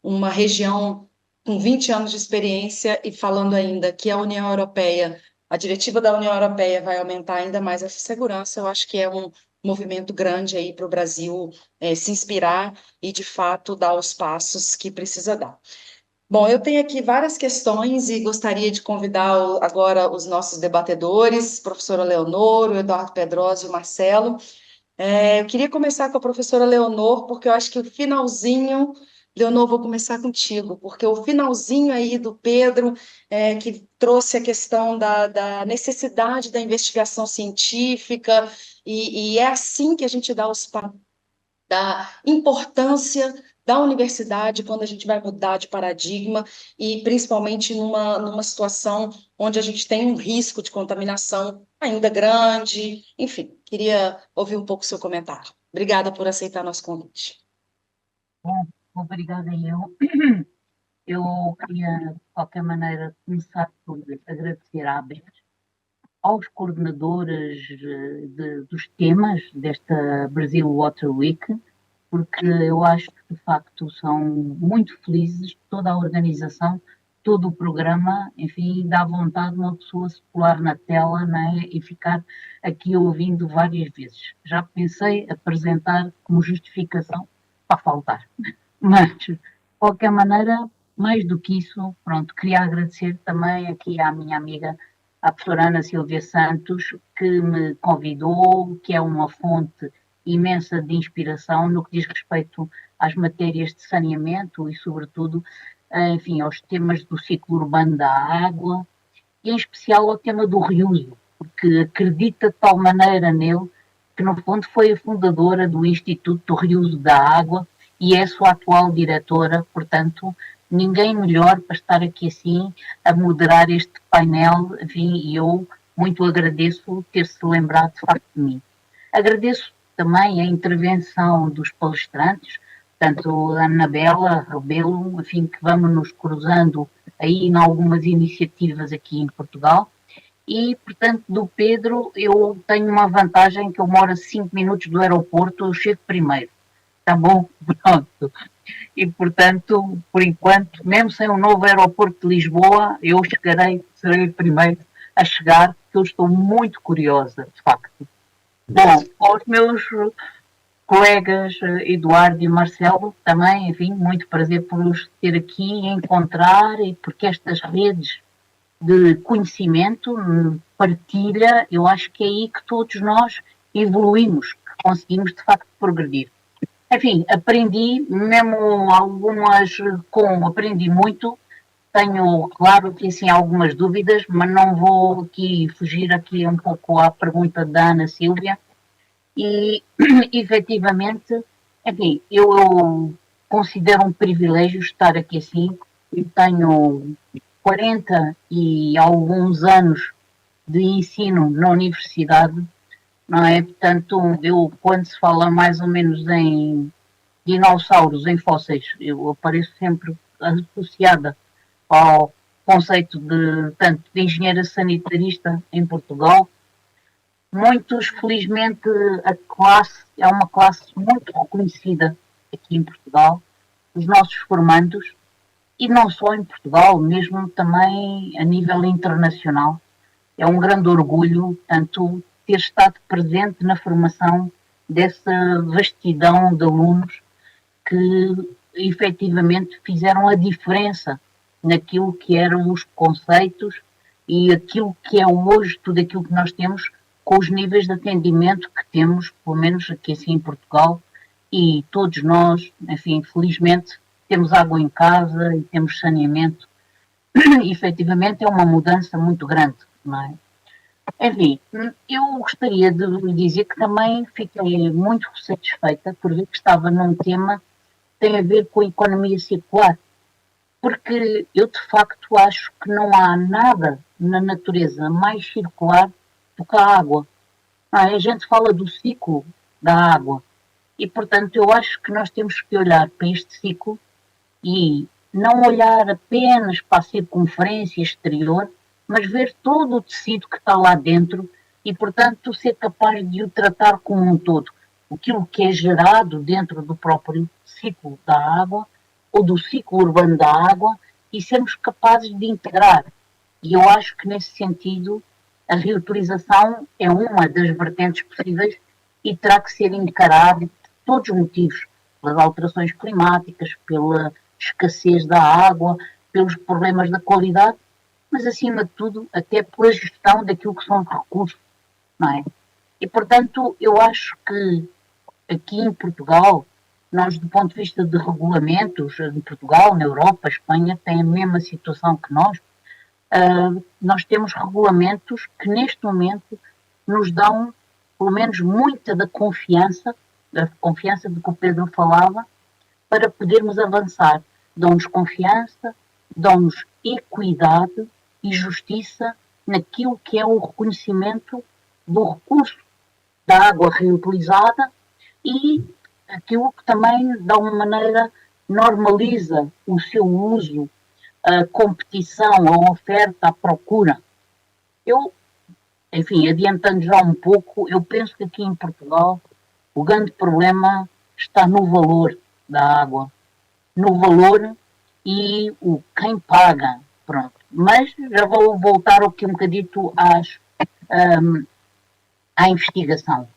uma região com 20 anos de experiência e falando ainda que a União Europeia, a diretiva da União Europeia vai aumentar ainda mais essa segurança, eu acho que é um movimento grande aí para o Brasil se inspirar e, de fato, dar os passos que precisa dar. Bom, eu tenho aqui várias questões e gostaria de convidar agora os nossos debatedores, professora Leonor, o Eduardo Pedrosa e o Marcelo. Eu queria começar com a professora Leonor, porque eu acho que o finalzinho... Leonor, vou começar contigo, porque o finalzinho aí do Pedro, que trouxe a questão da necessidade da investigação científica, e é assim que a gente dá os passos, da importância da universidade quando a gente vai mudar de paradigma e principalmente numa situação onde a gente tem um risco de contaminação ainda grande. Enfim, queria ouvir um pouco o seu comentário. Obrigada por aceitar nosso convite. Bom, obrigada eu. Eu queria, de qualquer maneira, começar por agradecer à ABES, aos coordenadores dos temas desta Brazil Water Week, porque eu acho que, de facto, são muito felizes, toda a organização, todo o programa, enfim, dá vontade de uma pessoa se colar na tela, né, e ficar aqui ouvindo várias vezes. Já pensei apresentar como justificação para faltar. Mas, de qualquer maneira, mais do que isso, pronto, queria agradecer também aqui à minha amiga, a professora Ana Silvia Santos, que me convidou, que é uma fonte imensa de inspiração no que diz respeito às matérias de saneamento e, sobretudo, enfim, aos temas do ciclo urbano da água e, em especial, ao tema do reuso, porque acredita de tal maneira nele que, no fundo, foi a fundadora do Instituto do Reuso da Água e é a sua atual diretora, portanto, ninguém melhor para estar aqui assim a moderar este painel, enfim, e eu muito agradeço ter-se lembrado de facto de mim. Agradeço também a intervenção dos palestrantes, tanto a Anabela Rebelo, enfim, que vamos nos cruzando aí em algumas iniciativas aqui em Portugal, e, portanto, do Pedro, eu tenho uma vantagem que eu moro a 5 minutos do aeroporto, eu chego primeiro. Tá bom? Pronto. E, portanto, por enquanto, mesmo sem um novo aeroporto de Lisboa, eu serei o primeiro a chegar, porque eu estou muito curiosa, de facto. Bom, aos meus colegas Eduardo e Marcelo, também, enfim, muito prazer por os ter aqui e encontrar, e porque estas redes de conhecimento, partilha, eu acho que é aí que todos nós evoluímos, que conseguimos, de facto, progredir. Enfim, aprendi, mesmo aprendi muito, tenho, claro, que assim, algumas dúvidas, mas não vou aqui fugir aqui um pouco à pergunta da Ana Sílvia. E, efetivamente, enfim, eu considero um privilégio estar aqui assim. Eu tenho 40 e alguns anos de ensino na universidade, não é? Portanto, eu, quando se fala mais ou menos em dinossauros, em fósseis, eu apareço sempre associada ao conceito de, tanto de engenheira sanitarista em Portugal. Muitos, felizmente, a classe é uma classe muito reconhecida aqui em Portugal, os nossos formandos, e não só em Portugal, mesmo também a nível internacional. É um grande orgulho, tanto ter estado presente na formação dessa vastidão de alunos que efetivamente fizeram a diferença naquilo que eram os conceitos e aquilo que é hoje, tudo aquilo que nós temos com os níveis de atendimento que temos, pelo menos aqui assim em Portugal, e todos nós, enfim, felizmente, temos água em casa e temos saneamento. E, efetivamente, é uma mudança muito grande, não é? Enfim, eu gostaria de dizer que também fiquei muito satisfeita por ver que estava num tema que tem a ver com a economia circular, porque eu de facto acho que não há nada na natureza mais circular do que a água. A gente fala do ciclo da água e, portanto, eu acho que nós temos que olhar para este ciclo e não olhar apenas para a circunferência exterior, mas ver todo o tecido que está lá dentro e, portanto, ser capaz de o tratar como um todo. Aquilo que é gerado dentro do próprio ciclo da água ou do ciclo urbano da água e sermos capazes de integrar. E eu acho que, nesse sentido, a reutilização é uma das vertentes possíveis e terá que ser encarada por todos os motivos, pelas alterações climáticas, pela escassez da água, pelos problemas da qualidade, mas, acima de tudo, até pela gestão daquilo que são os recursos, não é? E, portanto, eu acho que aqui em Portugal, nós, do ponto de vista de regulamentos, em Portugal, na Europa, a Espanha tem a mesma situação que nós temos regulamentos que, neste momento, nos dão, pelo menos, muita da confiança de que o Pedro falava, para podermos avançar. Dão-nos confiança, dão-nos equidade e justiça naquilo que é o reconhecimento do recurso da água reutilizada e aquilo que também, de alguma maneira, normaliza o seu uso, a competição, a oferta, a procura. Eu, enfim, adiantando já um pouco, eu penso que aqui em Portugal o grande problema está no valor da água, no valor e o quem paga, pronto. Mas já vou voltar aqui um bocadito à investigação.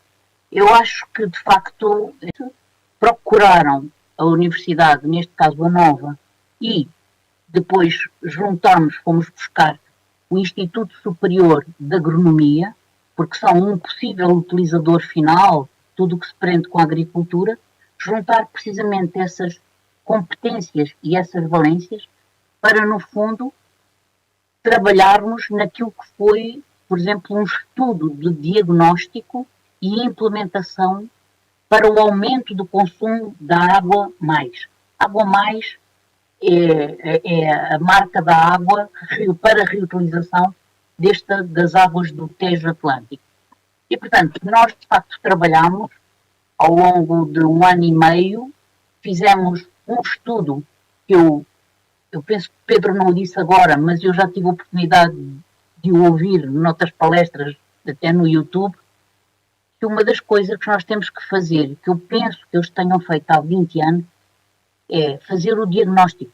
Eu acho que, de facto, procuraram a universidade, neste caso a Nova, e depois juntámos, fomos buscar o Instituto Superior de Agronomia, porque são um possível utilizador final, tudo o que se prende com a agricultura, juntar precisamente essas competências e essas valências para, no fundo, trabalharmos naquilo que foi, por exemplo, um estudo de diagnóstico e implementação para o aumento do consumo da água mais. Água mais é a marca da água para reutilização das águas do Tejo Atlântico. E, portanto, nós, de facto, trabalhamos ao longo de 1 ano e meio, fizemos um estudo que eu penso que Pedro não disse agora, mas eu já tive a oportunidade de o ouvir noutras palestras, até no YouTube, que uma das coisas que nós temos que fazer, que eu penso que eles tenham feito há 20 anos, é fazer o diagnóstico.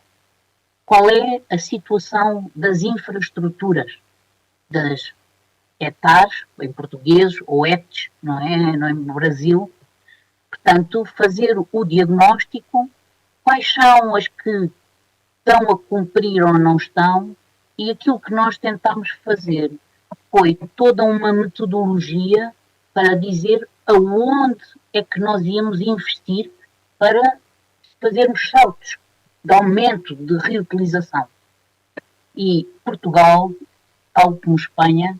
Qual é a situação das infraestruturas, das hectares, em português, ou hectares, não é no Brasil. Portanto, fazer o diagnóstico, quais são as que estão a cumprir ou não estão, e aquilo que nós tentámos fazer foi toda uma metodologia para dizer aonde é que nós íamos investir para fazermos saltos de aumento de reutilização. E Portugal, tal como Espanha,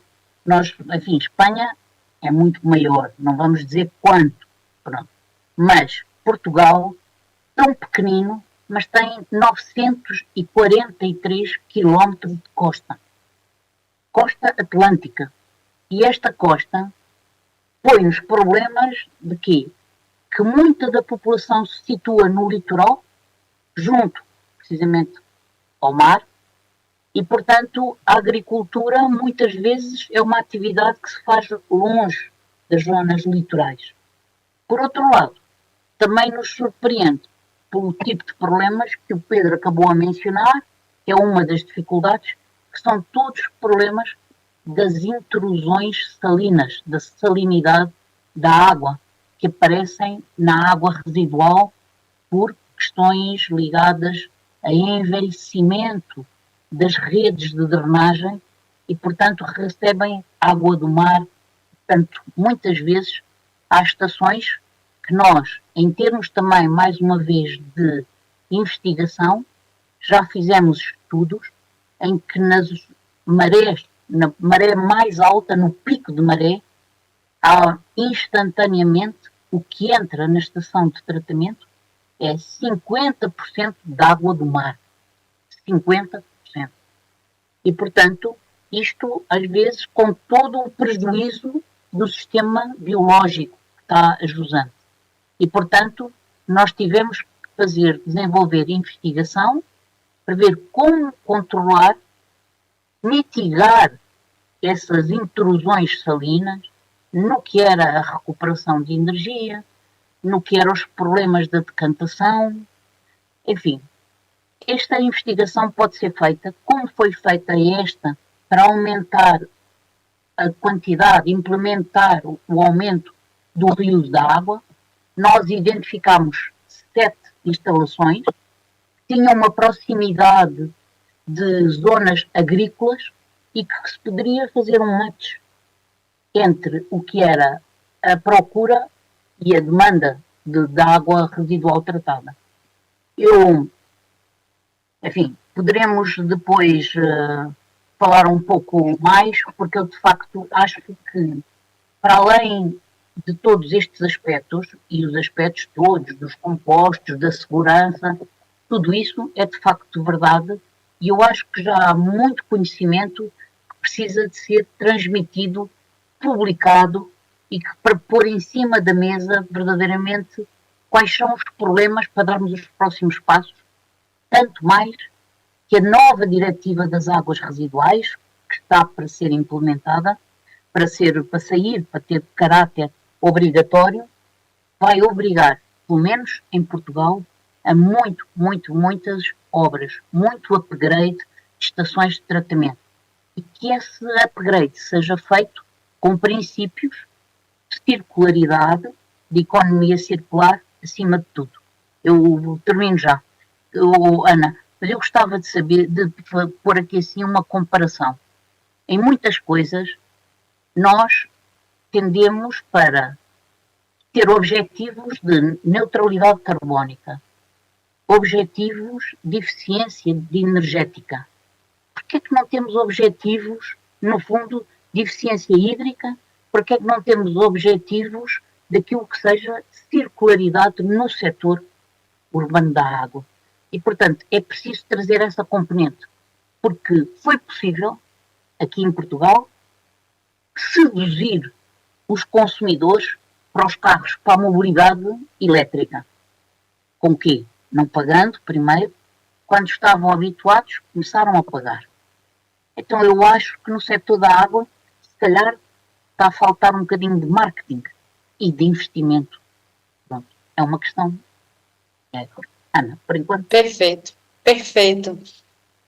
enfim, Espanha é muito maior, não vamos dizer quanto, pronto. Mas Portugal, tão pequenino, mas tem 943 quilómetros de costa. Costa Atlântica. E esta costa põe-nos problemas de quê? Que muita da população se situa no litoral, junto, precisamente, ao mar, e, portanto, a agricultura, muitas vezes, é uma atividade que se faz longe das zonas litorais. Por outro lado, também nos surpreende pelo tipo de problemas que o Pedro acabou a mencionar, que é uma das dificuldades, que são todos problemas das intrusões salinas, da salinidade da água, que aparecem na água residual por questões ligadas a envelhecimento das redes de drenagem e, portanto, recebem água do mar. Portanto, muitas vezes há estações que nós, em termos também, mais uma vez, de investigação, já fizemos estudos em que nas marés, na maré mais alta, no pico de maré, há instantaneamente o que entra na estação de tratamento é 50% de água do mar. 50%. E, portanto, isto, às vezes, com todo o prejuízo do sistema biológico que está ajusante. E, portanto, nós tivemos que desenvolver investigação para ver como controlar, mitigar essas intrusões salinas no que era a recuperação de energia, no que eram os problemas da decantação, enfim. Esta investigação pode ser feita, como foi feita esta, para aumentar a quantidade, implementar o aumento do rio da água. Nós identificamos 7 instalações, que tinham uma proximidade de zonas agrícolas e que se poderia fazer um match entre o que era a procura e a demanda de água residual tratada. Enfim, poderemos depois falar um pouco mais, porque eu, de facto, acho que, para além de todos estes aspectos, e os aspectos todos dos compostos, da segurança, tudo isso é, de facto, verdade, e eu acho que já há muito conhecimento que precisa de ser transmitido, publicado, e que para pôr em cima da mesa, verdadeiramente, quais são os problemas para darmos os próximos passos, tanto mais que a nova diretiva das águas residuais, que está para ser implementada, para sair, para ter caráter obrigatório, vai obrigar, pelo menos em Portugal, a muitas obras, muito upgrade de estações de tratamento. E que esse upgrade seja feito com princípios de circularidade, de economia circular, acima de tudo. Eu termino já. Ana, mas eu gostava de saber, de pôr aqui assim uma comparação. Em muitas coisas, nós tendemos para ter objetivos de neutralidade carbónica, objetivos de eficiência energética. Por que é que não temos objetivos, no fundo, de eficiência hídrica? Por que é que não temos objetivos daquilo que seja circularidade no setor urbano da água? E, portanto, é preciso trazer essa componente, porque foi possível, aqui em Portugal, seduzir os consumidores para os carros, para a mobilidade elétrica. Com quê? Não pagando, primeiro, quando estavam habituados, começaram a pagar. Então, eu acho que no setor da água, se calhar, está a faltar um bocadinho de marketing e de investimento. Pronto, é uma questão. Ana, por enquanto. Perfeito.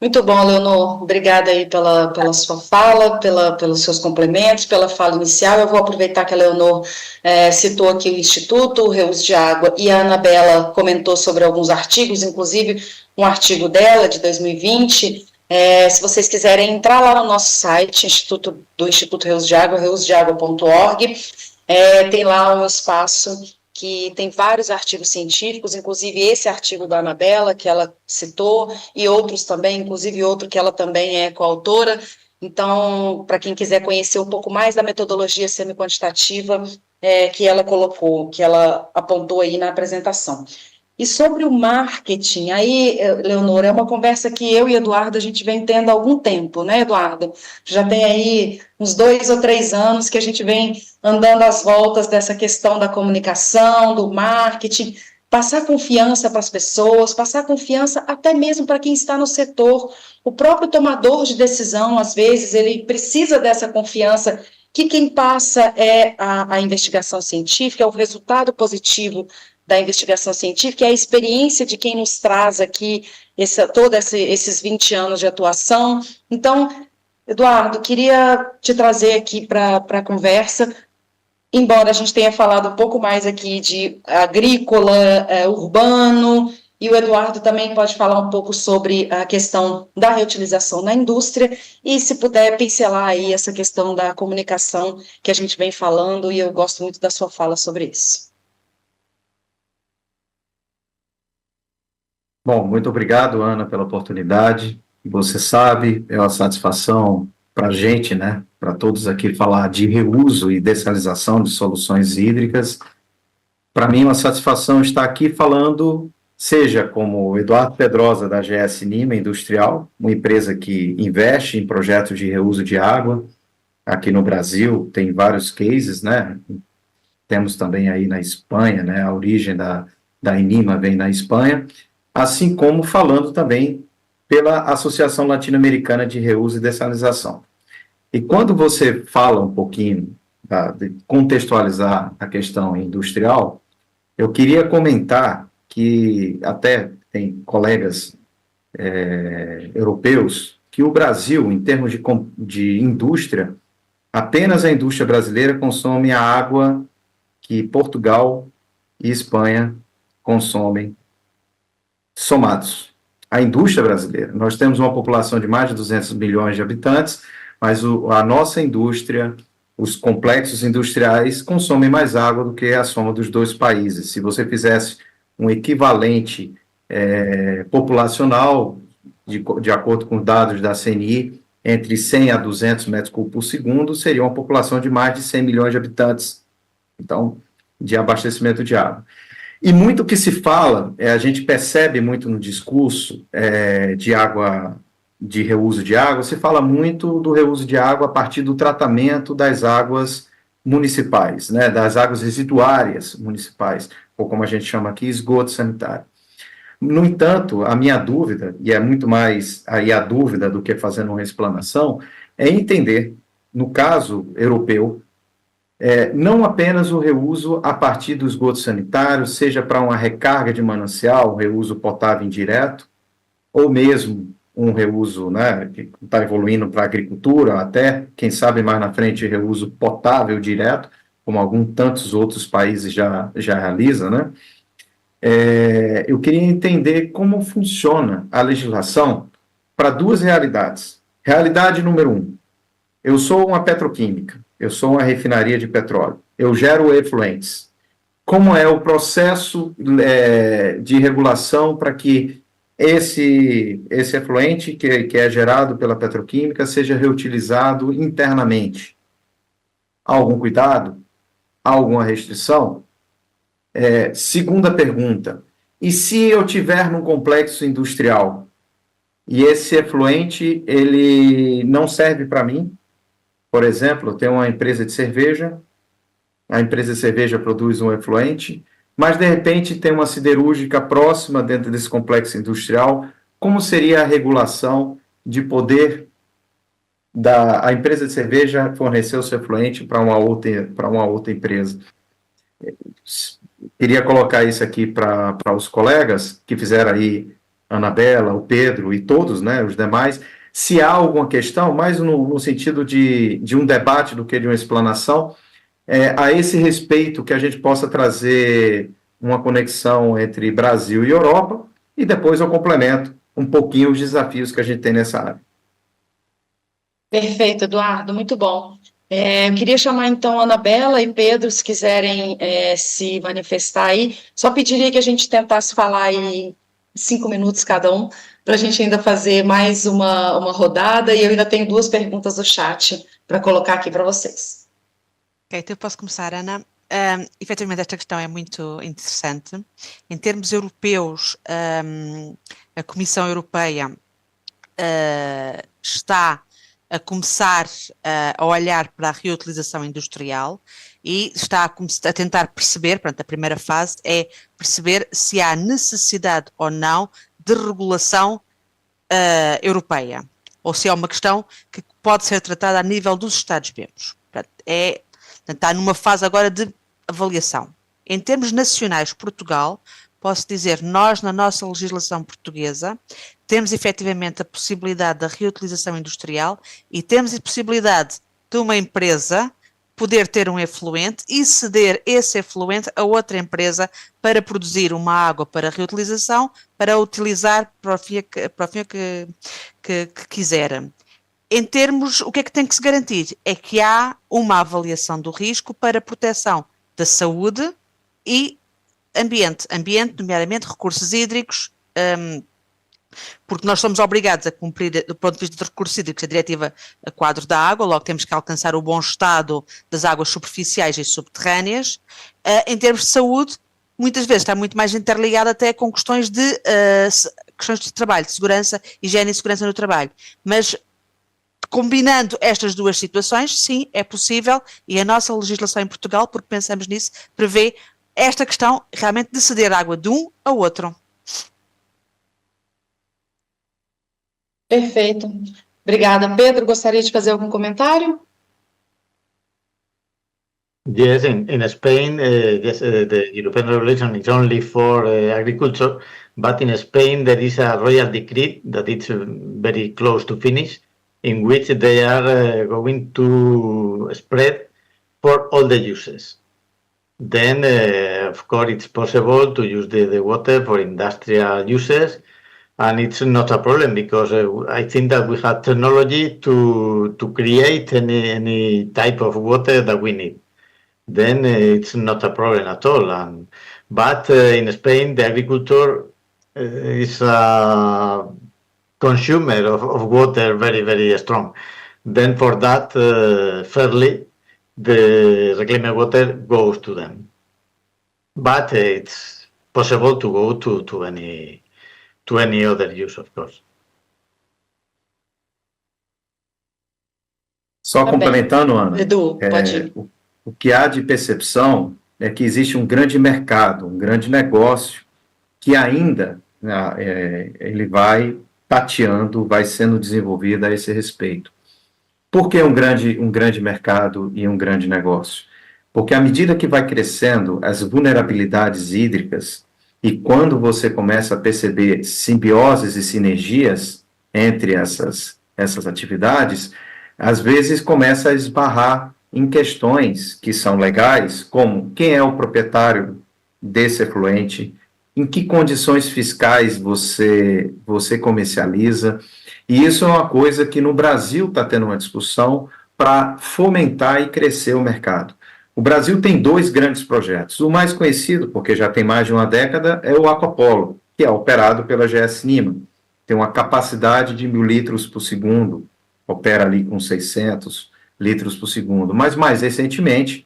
Muito bom, Leonor. Obrigada aí pela sua fala, pelos seus complementos, pela fala inicial. Eu vou aproveitar que a Leonor citou aqui o Instituto, o Reuso de Água, e a Anabela comentou sobre alguns artigos, inclusive um artigo dela, de 2020. Se vocês quiserem entrar lá no nosso site, do Instituto Reuso de Água, reusodeagua.org, tem lá um espaço que tem vários artigos científicos, inclusive esse artigo da Anabela, que ela citou, e outros também, inclusive outro que ela também é coautora. Então, para quem quiser conhecer um pouco mais da metodologia semi-quantitativa que ela colocou, que ela apontou aí na apresentação. E sobre o marketing, aí, Leonora, é uma conversa que eu e Eduardo, a gente vem tendo há algum tempo, né, Eduardo? Já tem aí uns 2 ou 3 anos que a gente vem andando às voltas dessa questão da comunicação, do marketing, passar confiança para as pessoas, passar confiança até mesmo para quem está no setor. O próprio tomador de decisão, às vezes, ele precisa dessa confiança, que quem passa é a investigação científica, é o resultado positivo da investigação científica, é a experiência de quem nos traz aqui todos esses 20 anos de atuação. Então, Eduardo, queria te trazer aqui para a conversa, embora a gente tenha falado um pouco mais aqui de agrícola, urbano, e o Eduardo também pode falar um pouco sobre a questão da reutilização na indústria, e se puder pincelar aí essa questão da comunicação que a gente vem falando, e eu gosto muito da sua fala sobre isso. Bom, muito obrigado, Ana, pela oportunidade. Você sabe, é uma satisfação para a gente, né, para todos aqui, falar de reuso e dessalinization de soluções hídricas. Para mim, é uma satisfação estar aqui falando, seja como Eduardo Pedrosa, da GS Nima Industrial, uma empresa que investe em projetos de reuso de água. Aqui no Brasil tem vários cases, né? Temos também aí na Espanha, né? A origem da Inima vem na Espanha, assim como falando também pela Associação Latino-Americana de Reuso e Dessalinização. E quando você fala um pouquinho de contextualizar a questão industrial, eu queria comentar que até tem colegas europeus que o Brasil, em termos de indústria, apenas a indústria brasileira consome a água que Portugal e Espanha consomem somados. A indústria brasileira. Nós temos uma população de mais de 200 milhões de habitantes, mas a nossa indústria, os complexos industriais, consomem mais água do que a soma dos dois países. Se você fizesse um equivalente populacional, de acordo com dados da CNI, entre 100 a 200 metros cúbicos por segundo, seria uma população de mais de 100 milhões de habitantes, então, de abastecimento de água. E muito que se fala, a gente percebe muito no discurso de água, de reuso de água, se fala muito do reuso de água a partir do tratamento das águas municipais, né, das águas residuárias municipais, ou como a gente chama aqui, esgoto sanitário. No entanto, a minha dúvida, e é muito mais aí a dúvida do que fazendo uma explanação, é entender, no caso europeu, não apenas o reuso a partir do esgoto sanitário, seja para uma recarga de manancial, reuso potável indireto, ou mesmo um reuso, né, que está evoluindo para a agricultura, até, quem sabe mais na frente, reuso potável direto, como alguns tantos outros países já realizam, né? Eu queria entender como funciona a legislação para duas realidades. Realidade número 1, eu sou uma petroquímica, eu sou uma refinaria de petróleo, eu gero efluentes. Como é o processo de regulação para que esse efluente que é gerado pela petroquímica seja reutilizado internamente? Há algum cuidado? Há alguma restrição? Segunda pergunta, e se eu tiver num complexo industrial e esse efluente ele não serve para mim? Por exemplo, eu tenho uma empresa de cerveja, a empresa de cerveja produz um efluente, mas de repente tem uma siderúrgica próxima dentro desse complexo industrial. Como seria a regulação de poder a empresa de cerveja fornecer o seu efluente para uma outra empresa? Queria colocar isso aqui para os colegas que fizeram aí, Anabela, o Pedro e todos, né, os demais, se há alguma questão, mais no sentido de um debate do que de uma explanação, a esse respeito que a gente possa trazer uma conexão entre Brasil e Europa, e depois eu complemento um pouquinho os desafios que a gente tem nessa área. Perfeito, Eduardo, muito bom. Eu queria chamar então a Anabela e Pedro, se quiserem se manifestar aí. Só pediria que a gente tentasse falar aí 5 minutos cada um, para a gente ainda fazer mais uma rodada, e eu ainda tenho 2 perguntas do chat para colocar aqui para vocês. Ok, então eu posso começar, Ana. Efetivamente, esta questão é muito interessante. Em termos europeus, a Comissão Europeia está a começar a olhar para a reutilização industrial e está a tentar perceber, portanto, a primeira fase é perceber se há necessidade ou não de regulação europeia, ou se é uma questão que pode ser tratada a nível dos Estados-membros. Portanto, está numa fase agora de avaliação. Em termos nacionais, Portugal, posso dizer, nós na nossa legislação portuguesa temos efetivamente a possibilidade da reutilização industrial e temos a possibilidade de uma empresa poder ter um efluente e ceder esse efluente a outra empresa para produzir uma água para reutilização, para utilizar para o fim que quiser. Em termos, o que é que tem que se garantir? É que há uma avaliação do risco para proteção da saúde e ambiente, nomeadamente recursos hídricos, porque nós somos obrigados a cumprir, do ponto de vista de recursos hídricos, a diretiva a quadro da água, logo temos que alcançar o bom estado das águas superficiais e subterrâneas. Em termos de saúde, muitas vezes está muito mais interligado até com questões de trabalho, de segurança, higiene e segurança no trabalho. Mas, combinando estas 2 situações, sim, é possível, e a nossa legislação em Portugal, porque pensamos nisso, prevê esta questão realmente de ceder água de um ao outro. Perfeito. Obrigada. Pedro, gostaria de fazer algum comentário? Yes, in Spain, the European regulation is only for agriculture, but in Spain there is a royal decree that it's very close to finish, in which they are going to spread for all the uses. Then, of course, it's possible to use the water for industrial uses, and it's not a problem because I think that we have technology to create any type of water that we need. Then it's not a problem at all. But in Spain, the agriculture is a consumer of water very, very strong. Then for that, fairly, the reclaimed water goes to them. But it's possible to go to any other use, of course. Só Tá complementando, Ana, Edu, pode ir. o que há de percepção é que existe um grande mercado, um grande negócio, que ainda ele vai tateando, vai sendo desenvolvido a esse respeito. Por que um grande mercado e um grande negócio? Porque à medida que vai crescendo as vulnerabilidades hídricas, e quando você começa a perceber simbioses e sinergias entre essas atividades, às vezes começa a esbarrar em questões que são legais, como quem é o proprietário desse efluente, em que condições fiscais você comercializa, e isso é uma coisa que no Brasil está tendo uma discussão para fomentar e crescer o mercado. O Brasil tem 2 grandes projetos. O mais conhecido, porque já tem mais de uma década, é o Aquapolo, que é operado pela GS Nima. Tem uma capacidade de 1.000 litros por segundo, opera ali com 600 litros por segundo. Mas, mais recentemente,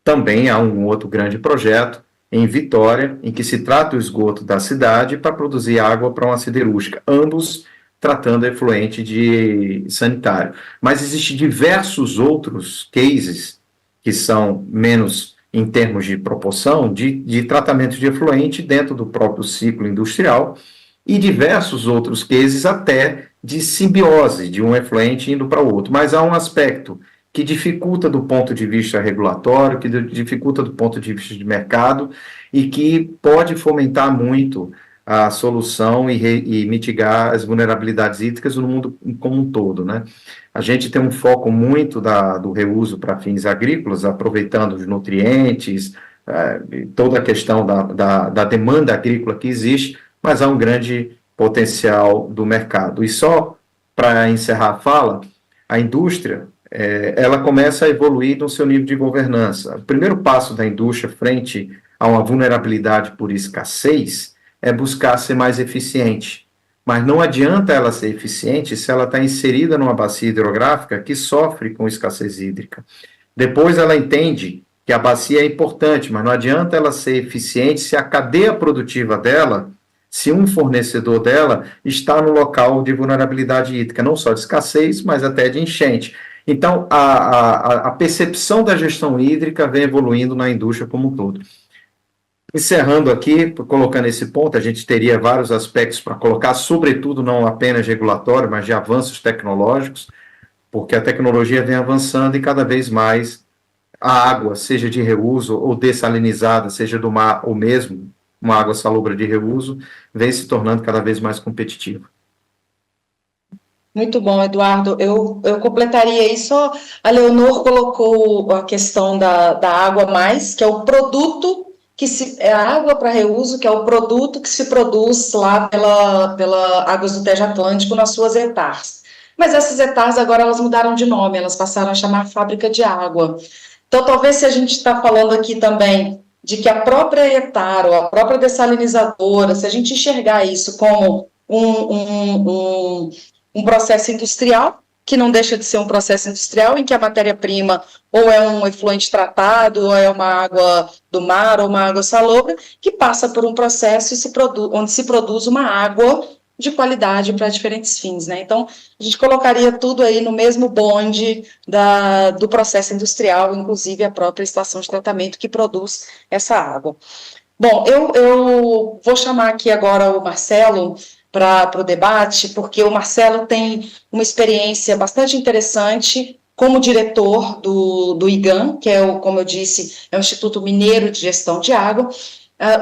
também há um outro grande projeto em Vitória, em que se trata o esgoto da cidade para produzir água para uma siderúrgica, ambos tratando efluente de sanitário. Mas existem diversos outros cases que são menos em termos de proporção de tratamento de efluente dentro do próprio ciclo industrial e diversos outros cases até de simbiose de um efluente indo para o outro. Mas há um aspecto que dificulta do ponto de vista regulatório, que dificulta do ponto de vista de mercado e que pode fomentar muito a solução e mitigar as vulnerabilidades hídricas no mundo como um todo, né? A gente tem um foco muito do reuso para fins agrícolas, aproveitando os nutrientes, toda a questão da demanda agrícola que existe, mas há um grande potencial do mercado. E só para encerrar a fala, a indústria, ela começa a evoluir no seu nível de governança. O primeiro passo da indústria frente a uma vulnerabilidade por escassez é buscar ser mais eficiente. Mas não adianta ela ser eficiente se ela está inserida numa bacia hidrográfica que sofre com escassez hídrica. Depois ela entende que a bacia é importante, mas não adianta ela ser eficiente se a cadeia produtiva dela, se um fornecedor dela está no local de vulnerabilidade hídrica, não só de escassez, mas até de enchente. Então, a percepção da gestão hídrica vem evoluindo na indústria como um todo. Encerrando aqui, colocando esse ponto, a gente teria vários aspectos para colocar, sobretudo não apenas regulatório, mas de avanços tecnológicos, porque a tecnologia vem avançando e cada vez mais a água, seja de reuso ou dessalinizada, seja do mar ou mesmo uma água salobra de reuso, vem se tornando cada vez mais competitiva. Muito bom, Eduardo. Eu completaria isso. A Leonor colocou a questão da água mais, que é o produto é a água para reuso, que é o produto que se produz lá pela Águas do Tejo Atlântico nas suas ETARs. Mas essas ETARs agora elas mudaram de nome, elas passaram a chamar fábrica de água. Então, talvez se a gente está falando aqui também de que a própria ETAR ou a própria dessalinizadora, se a gente enxergar isso como um processo industrial, que não deixa de ser um processo industrial, em que a matéria-prima ou é um efluente tratado, ou é uma água do mar, ou uma água salobra, que passa por um processo onde se produz uma água de qualidade para diferentes fins, né? Então, a gente colocaria tudo aí no mesmo bonde do processo industrial, inclusive a própria estação de tratamento que produz essa água. Bom, eu vou chamar aqui agora o Marcelo para o debate, porque o Marcelo tem uma experiência bastante interessante como diretor do IGAM, que é, como eu disse, é o Instituto Mineiro de Gestão de Água.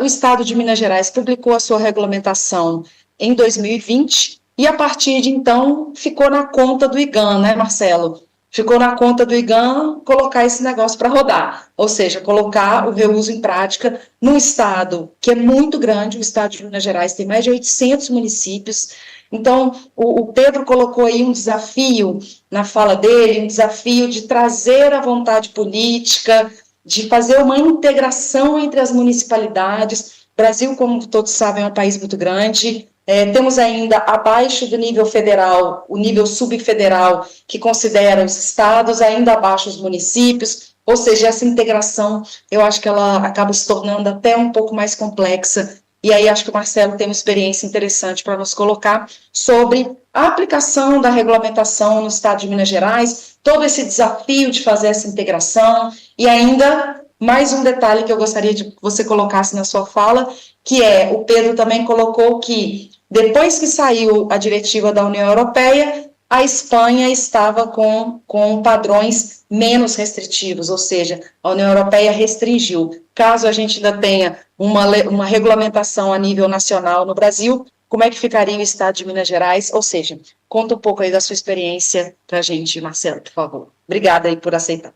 O Estado de Minas Gerais publicou a sua regulamentação em 2020, e a partir de então ficou na conta do IGAM, né, Marcelo? Ficou na conta do IGAM colocar esse negócio para rodar, ou seja, colocar o reuso em prática num estado que é muito grande. O estado de Minas Gerais tem mais de 800 municípios, então o Pedro colocou aí um desafio na fala dele, um desafio de trazer a vontade política, de fazer uma integração entre as municipalidades. O Brasil, como todos sabem, é um país muito grande. Temos ainda abaixo do nível federal, o nível subfederal, que considera os estados, ainda abaixo os municípios, ou seja, essa integração, eu acho que ela acaba se tornando até um pouco mais complexa, e aí acho que o Marcelo tem uma experiência interessante para nos colocar sobre a aplicação da regulamentação no estado de Minas Gerais, todo esse desafio de fazer essa integração, e ainda mais um detalhe que eu gostaria de que você colocasse na sua fala, que o Pedro também colocou que depois que saiu a diretiva da União Europeia, a Espanha estava com padrões menos restritivos, ou seja, a União Europeia restringiu. Caso a gente ainda tenha uma regulamentação a nível nacional no Brasil, como é que ficaria o estado de Minas Gerais? Ou seja, conta um pouco aí da sua experiência para a gente, Marcelo, por favor. Obrigada aí por aceitar.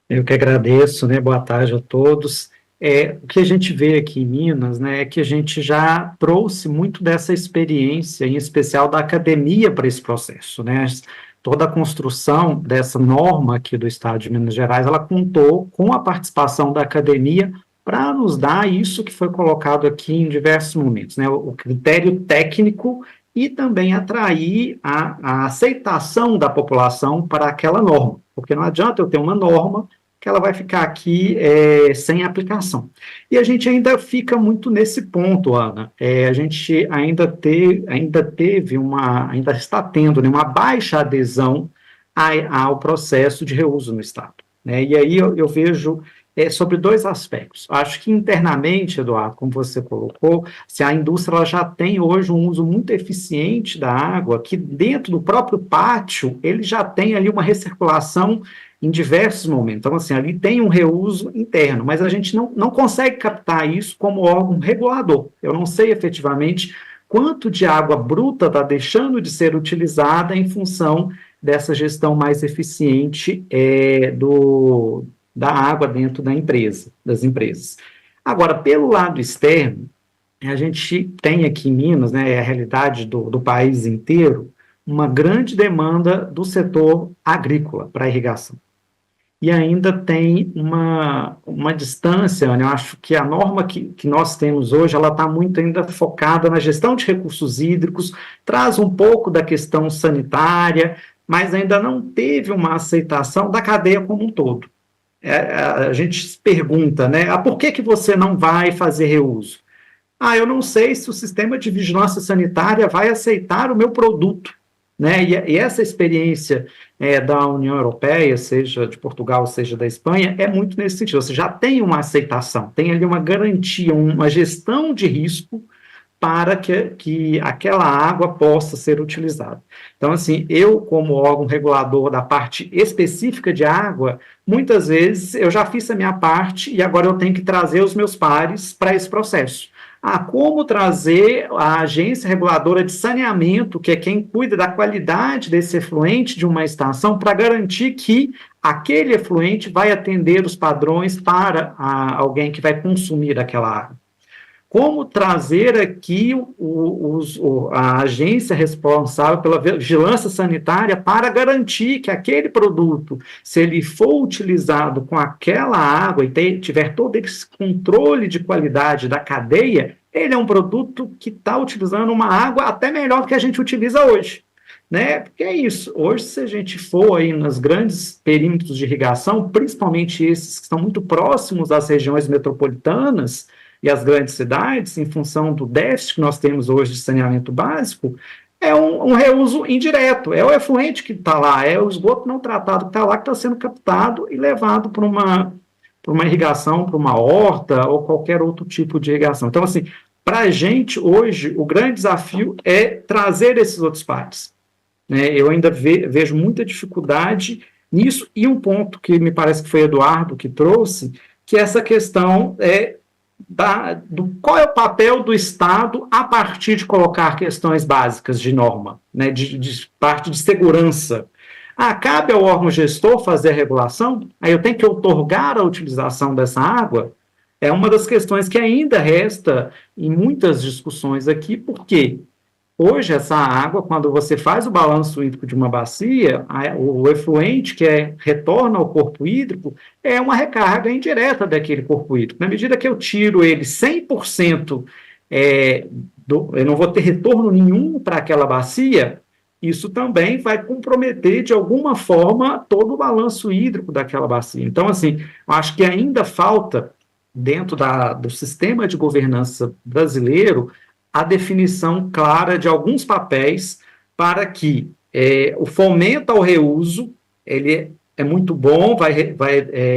Eu que agradeço, né? Boa tarde a todos. O que a gente vê aqui em Minas, né, é que a gente já trouxe muito dessa experiência, em especial da academia, para esse processo, né? Toda a construção dessa norma aqui do Estado de Minas Gerais, ela contou com a participação da academia para nos dar isso que foi colocado aqui em diversos momentos, né? O critério técnico e também atrair a aceitação da população para aquela norma, porque não adianta eu ter uma norma que ela vai ficar aqui sem aplicação. E a gente ainda fica muito nesse ponto, Ana. A gente ainda está tendo, né, uma baixa adesão ao processo de reuso no Estado, né? E aí eu vejo sobre dois aspectos. Acho que internamente, Eduardo, como você colocou, se a indústria ela já tem hoje um uso muito eficiente da água, que dentro do próprio pátio ele já tem ali uma recirculação em diversos momentos. Então, assim, ali tem um reuso interno, mas a gente não consegue captar isso como órgão regulador. Eu não sei efetivamente quanto de água bruta está deixando de ser utilizada em função dessa gestão mais eficiente da água dentro das empresas. Agora, pelo lado externo, a gente tem aqui em Minas, né, a realidade do país inteiro, uma grande demanda do setor agrícola para irrigação. E ainda tem uma distância, né? Eu acho que a norma que nós temos hoje, ela está muito ainda focada na gestão de recursos hídricos, traz um pouco da questão sanitária, mas ainda não teve uma aceitação da cadeia como um todo. A gente se pergunta, né? Por que você não vai fazer reuso? Eu não sei se o sistema de vigilância sanitária vai aceitar o meu produto, né? E essa experiência da União Europeia, seja de Portugal, seja da Espanha, é muito nesse sentido. Você já tem uma aceitação, tem ali uma garantia, uma gestão de risco para que aquela água possa ser utilizada. Então, assim, eu, como órgão regulador da parte específica de água, muitas vezes eu já fiz a minha parte e agora eu tenho que trazer os meus pares para esse processo. Como trazer a agência reguladora de saneamento, que é quem cuida da qualidade desse efluente de uma estação, para garantir que aquele efluente vai atender os padrões para alguém que vai consumir aquela água. Como trazer aqui a agência responsável pela vigilância sanitária para garantir que aquele produto, se ele for utilizado com aquela água e tiver todo esse controle de qualidade da cadeia, ele é um produto que está utilizando uma água até melhor do que a gente utiliza hoje. Né? Porque é isso, hoje se a gente for aí nos grandes perímetros de irrigação, principalmente esses que estão muito próximos às regiões metropolitanas, e as grandes cidades, em função do déficit que nós temos hoje de saneamento básico, é um reuso indireto, é o efluente que está lá, é o esgoto não tratado que está lá, que está sendo captado e levado para uma irrigação, para uma horta ou qualquer outro tipo de irrigação. Então, assim, para a gente, hoje, o grande desafio é trazer esses outros pares. Né? Eu ainda vejo muita dificuldade nisso, e um ponto que me parece que foi Eduardo que trouxe, que essa questão qual é o papel do Estado a partir de colocar questões básicas de norma, né, de parte de segurança. Cabe ao órgão gestor fazer a regulação? Aí eu tenho que outorgar a utilização dessa água? É uma das questões que ainda resta em muitas discussões aqui, porque hoje essa água, quando você faz o balanço hídrico de uma bacia, o efluente que retorna ao corpo hídrico é uma recarga indireta daquele corpo hídrico. Na medida que eu tiro ele 100%, eu não vou ter retorno nenhum para aquela bacia, isso também vai comprometer, de alguma forma, todo o balanço hídrico daquela bacia. Então, assim, eu acho que ainda falta, dentro do sistema de governança brasileiro, a definição clara de alguns papéis para que o fomento ao reuso, ele é muito bom, vai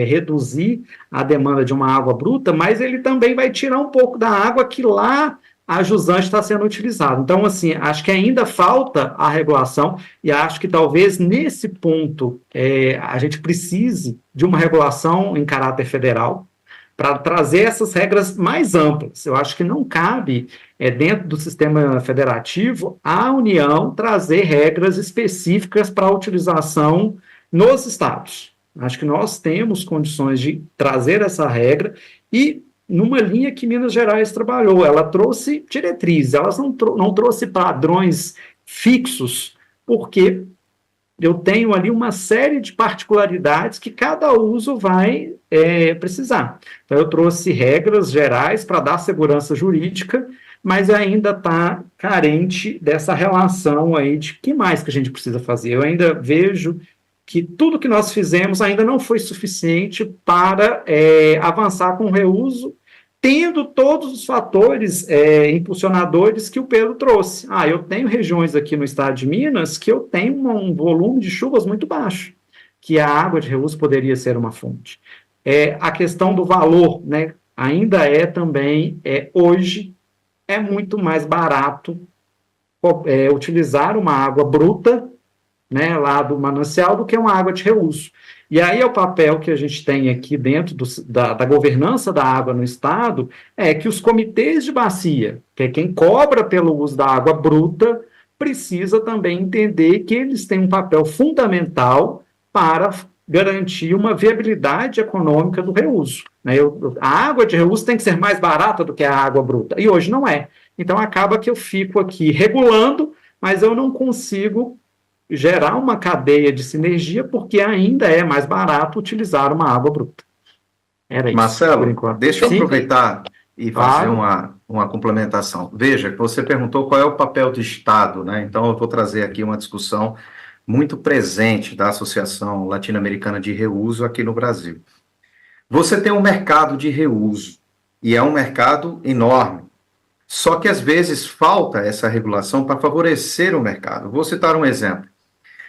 reduzir a demanda de uma água bruta, mas ele também vai tirar um pouco da água que lá a jusante está sendo utilizada. Então, assim, acho que ainda falta a regulação, e acho que talvez nesse ponto a gente precise de uma regulação em caráter federal, para trazer essas regras mais amplas. Eu acho que não cabe, dentro do sistema federativo, a União trazer regras específicas para a utilização nos estados. Acho que nós temos condições de trazer essa regra e, numa linha que Minas Gerais trabalhou, ela trouxe diretrizes, elas não trouxe padrões fixos, porque eu tenho ali uma série de particularidades que cada uso vai precisar. Então, eu trouxe regras gerais para dar segurança jurídica, mas ainda está carente dessa relação aí de que mais que a gente precisa fazer. Eu ainda vejo que tudo que nós fizemos ainda não foi suficiente para avançar com o reuso, tendo todos os fatores impulsionadores que o Pedro trouxe. Eu tenho regiões aqui no estado de Minas que eu tenho um volume de chuvas muito baixo, que a água de reuso poderia ser uma fonte. A questão do valor, né, ainda também, hoje, é muito mais barato utilizar uma água bruta, né, lá do manancial, do que uma água de reuso. E aí o papel que a gente tem aqui dentro da governança da água no Estado é que os comitês de bacia, que é quem cobra pelo uso da água bruta, precisa também entender que eles têm um papel fundamental para garantir uma viabilidade econômica do reuso. Né? A água de reuso tem que ser mais barata do que a água bruta, e hoje não é. Então acaba que eu fico aqui regulando, mas eu não consigo gerar uma cadeia de sinergia porque ainda é mais barato utilizar uma água bruta. Era isso, por Marcelo, enquanto. deixa eu Sim, aproveitar e fazer claro. uma complementação. Veja, você perguntou qual é o papel do Estado, né? Então, eu vou trazer aqui uma discussão muito presente da Associação Latino-Americana de Reuso aqui no Brasil. Você tem um mercado de reuso, e é um mercado enorme. Só que, às vezes, falta essa regulação para favorecer o mercado. Vou citar um exemplo.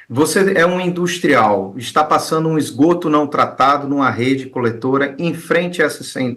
Você é um industrial, está passando um esgoto não tratado numa rede coletora em frente a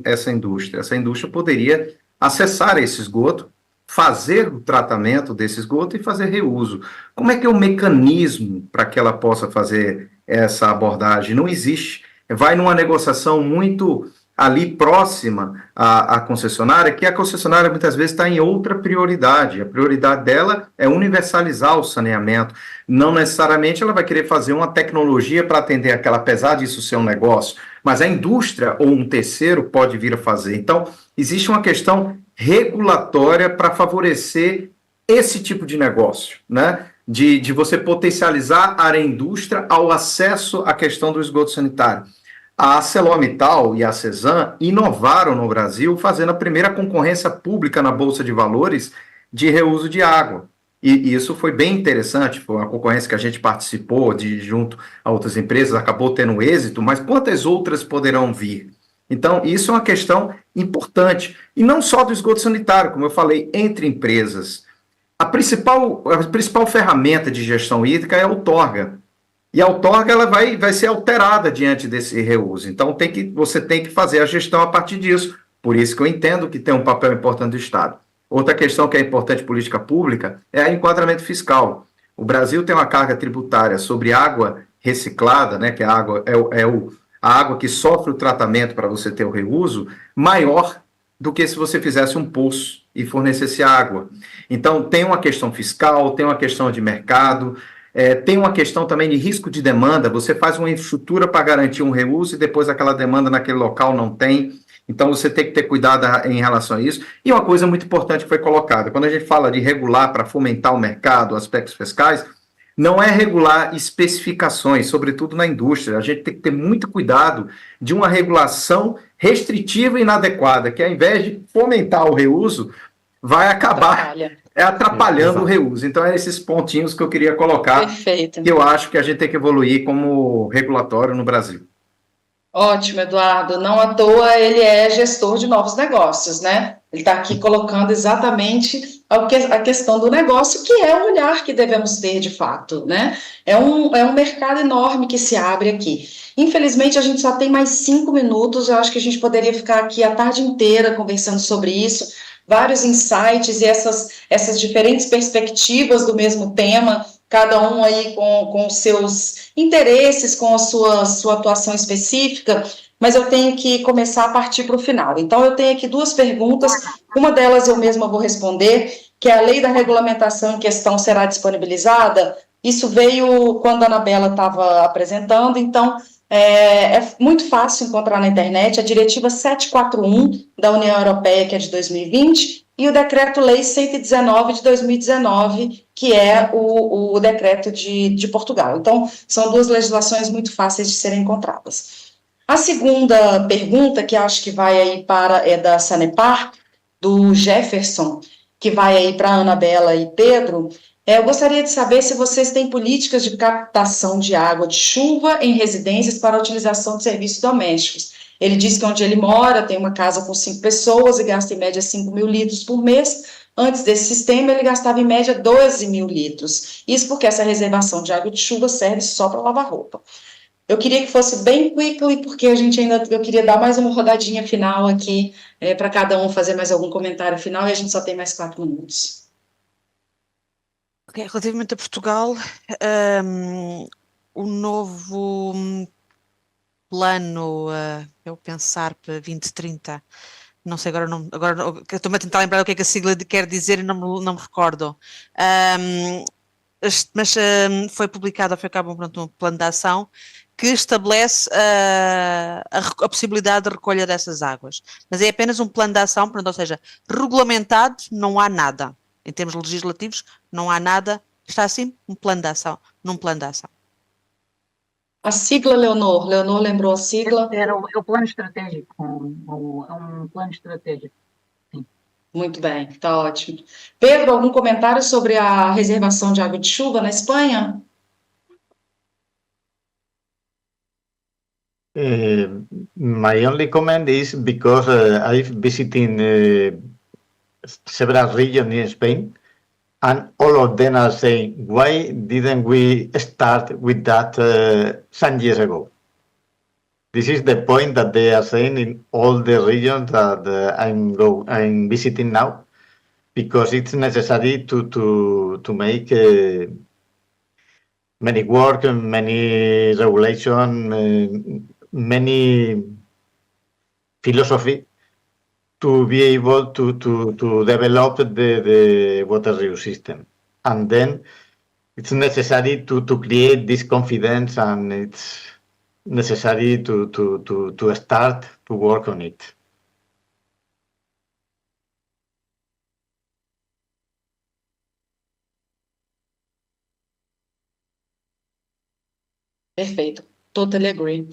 essa indústria. Essa indústria poderia acessar esse esgoto, fazer o tratamento desse esgoto e fazer reuso. Como é que é o mecanismo para que ela possa fazer essa abordagem? Não existe. Vai numa negociação muito ali próxima à concessionária, que a concessionária muitas vezes está em outra prioridade. A prioridade dela é universalizar o saneamento. Não necessariamente ela vai querer fazer uma tecnologia para atender aquela, apesar disso ser um negócio, mas a indústria ou um terceiro pode vir a fazer. Então, existe uma questão regulatória para favorecer esse tipo de negócio, né? De você potencializar a indústria ao acesso à questão do esgoto sanitário. A ArcelorMittal e a Cesan inovaram no Brasil, fazendo a primeira concorrência pública na Bolsa de Valores de reuso de água. E isso foi bem interessante, foi uma concorrência que a gente participou junto a outras empresas, acabou tendo êxito, mas quantas outras poderão vir? Então, isso é uma questão importante. E não só do esgoto sanitário, como eu falei, entre empresas. A principal ferramenta de gestão hídrica é a outorga. E a outorga ela vai ser alterada diante desse reuso. Então, você tem que fazer a gestão a partir disso. Por isso que eu entendo que tem um papel importante do Estado. Outra questão que é importante política pública é o enquadramento fiscal. O Brasil tem uma carga tributária sobre água reciclada, né, que a água a água que sofre o tratamento para você ter o reuso, maior do que se você fizesse um poço e fornecesse água. Então, tem uma questão fiscal, tem uma questão de mercado, tem uma questão também de risco de demanda. Você faz uma infraestrutura para garantir um reuso e depois aquela demanda naquele local não tem. Então, você tem que ter cuidado em relação a isso. E uma coisa muito importante que foi colocada, quando a gente fala de regular para fomentar o mercado, aspectos fiscais, não é regular especificações, sobretudo na indústria. A gente tem que ter muito cuidado de uma regulação restritiva e inadequada, que ao invés de fomentar o reuso, vai acabar atrapalhando o reuso. Então, é esses pontinhos que eu queria colocar, Perfeito. que eu acho que a gente tem que evoluir como regulatório no Brasil. Ótimo, Eduardo. Não à toa ele é gestor de novos negócios, né? Ele está aqui colocando exatamente a questão do negócio, que é o olhar que devemos ter de fato, né? É um mercado enorme que se abre aqui. Infelizmente, a gente só tem mais 5 minutos. Eu acho que a gente poderia ficar aqui a tarde inteira conversando sobre isso, vários insights e essas diferentes perspectivas do mesmo tema, cada um aí com os seus interesses, com a sua atuação específica, mas eu tenho que começar a partir para o final. Então, eu tenho aqui 2 perguntas, uma delas eu mesma vou responder, que é a lei da regulamentação em questão será disponibilizada. Isso veio quando a Anabela estava apresentando, então é muito fácil encontrar na internet a diretiva 741 da União Europeia, que é de 2020, e o Decreto-Lei 119 de 2019, que é o decreto de Portugal. Então, são 2 legislações muito fáceis de serem encontradas. A segunda pergunta, que acho que vai aí é da Sanepar, do Jefferson, que vai aí para a Anabela e Pedro. Eu gostaria de saber se vocês têm políticas de captação de água de chuva em residências para a utilização de serviços domésticos. Ele diz que onde ele mora tem uma casa com 5 pessoas e gasta em média 5.000 litros por mês. Antes desse sistema, ele gastava em média 12.000 litros. Isso porque essa reservação de água de chuva serve só para lavar roupa. Eu queria que fosse bem quickly, porque eu queria dar mais uma rodadinha final aqui, para cada um fazer mais algum comentário final, e a gente só tem mais 4 minutos. Okay, relativamente a Portugal, o novo plano, eu pensar para 2030, não sei agora estou-me a tentar lembrar o que é que a sigla quer dizer e não me recordo. Mas foi publicado, foi acabado um plano de ação que estabelece a possibilidade de recolha dessas águas. Mas é apenas um plano de ação, portanto, ou seja, regulamentado não há nada. Em termos legislativos, não há nada, está assim num plano de ação. A sigla, Leonor. Leonor lembrou a sigla? É o plano estratégico, é um plano estratégico. Muito bem, está ótimo. Pedro, algum comentário sobre a reservação de água de chuva na Espanha? My only comment is because I've visited several regions in Spain, and all of them are saying, why didn't we start with that some years ago? This is the point that they are saying in all the regions that I'm visiting now, because it's necessary to make many work, many regulation, many philosophy to be able to develop the water reuse system. And then it's necessary to create this confidence, and it's necessary to start to work on it. Perfeito, totally agree.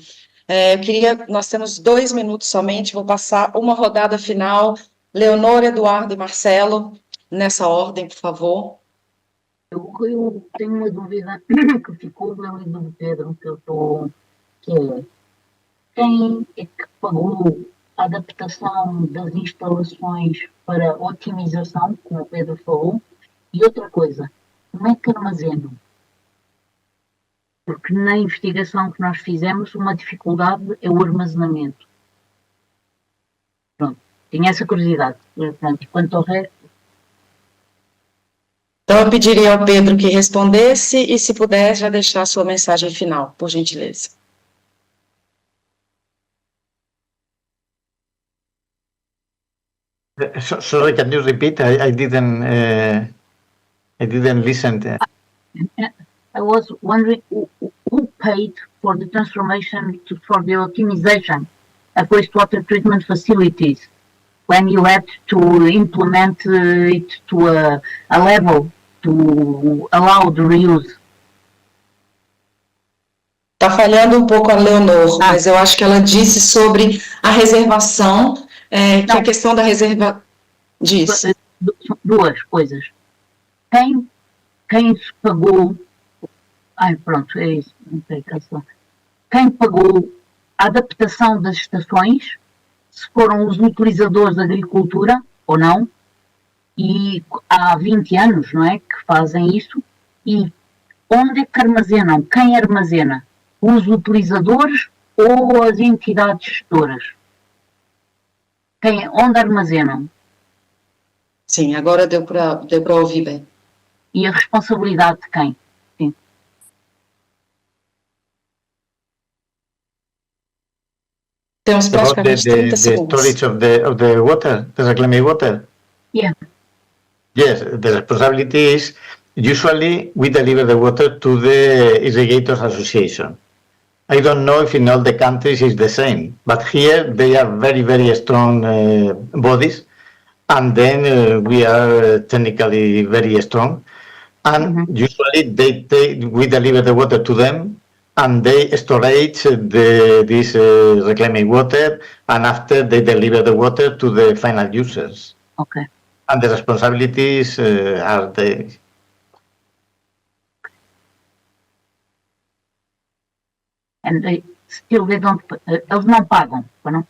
Nós temos 2 minutos somente, vou passar uma rodada final. Leonor, Eduardo e Marcelo, nessa ordem, por favor. Eu tenho uma dúvida que ficou do Pedro, que é quem é que pagou a adaptação das instalações para otimização, como o Pedro falou, e outra coisa, como é que armazenam? Porque na investigação que nós fizemos, uma dificuldade é o armazenamento. Pronto, tinha essa curiosidade. Pronto, quanto ao resto... Então, eu pediria ao Pedro que respondesse e, se puder, já deixar a sua mensagem final, por gentileza. Sorry, can you repeat? I didn't listen. I was wondering who paid for the transformation for the optimization of wastewater treatment facilities when you had to implement it to a level to allow the reuse. Está falhando um pouco a Leonor, mas eu acho que ela disse sobre a reservação, que a questão da reserva... Diz. Duas coisas. Quem se pagou... pronto, é isso. Quem pagou a adaptação das estações, se foram os utilizadores da agricultura ou não, e há 20 anos, não é, que fazem isso, e onde é que armazenam? Quem armazena? Os utilizadores ou as entidades gestoras? Onde armazenam? Sim, agora deu para ouvir bem. E a responsabilidade de quem? Sim. Temos praticamente 30 segundos. The storage of the water, the reclaimed water? Yeah. Yes, the responsibility is usually we deliver the water to the Irrigators Association. I don't know if in all the countries it's the same, but here they are very, very strong bodies, and then we are technically very strong. And usually we deliver the water to them, and they storage this reclaimed water, and after they deliver the water to the final users. Okay. And the responsibilities are the... And they don't, eles não pagam, não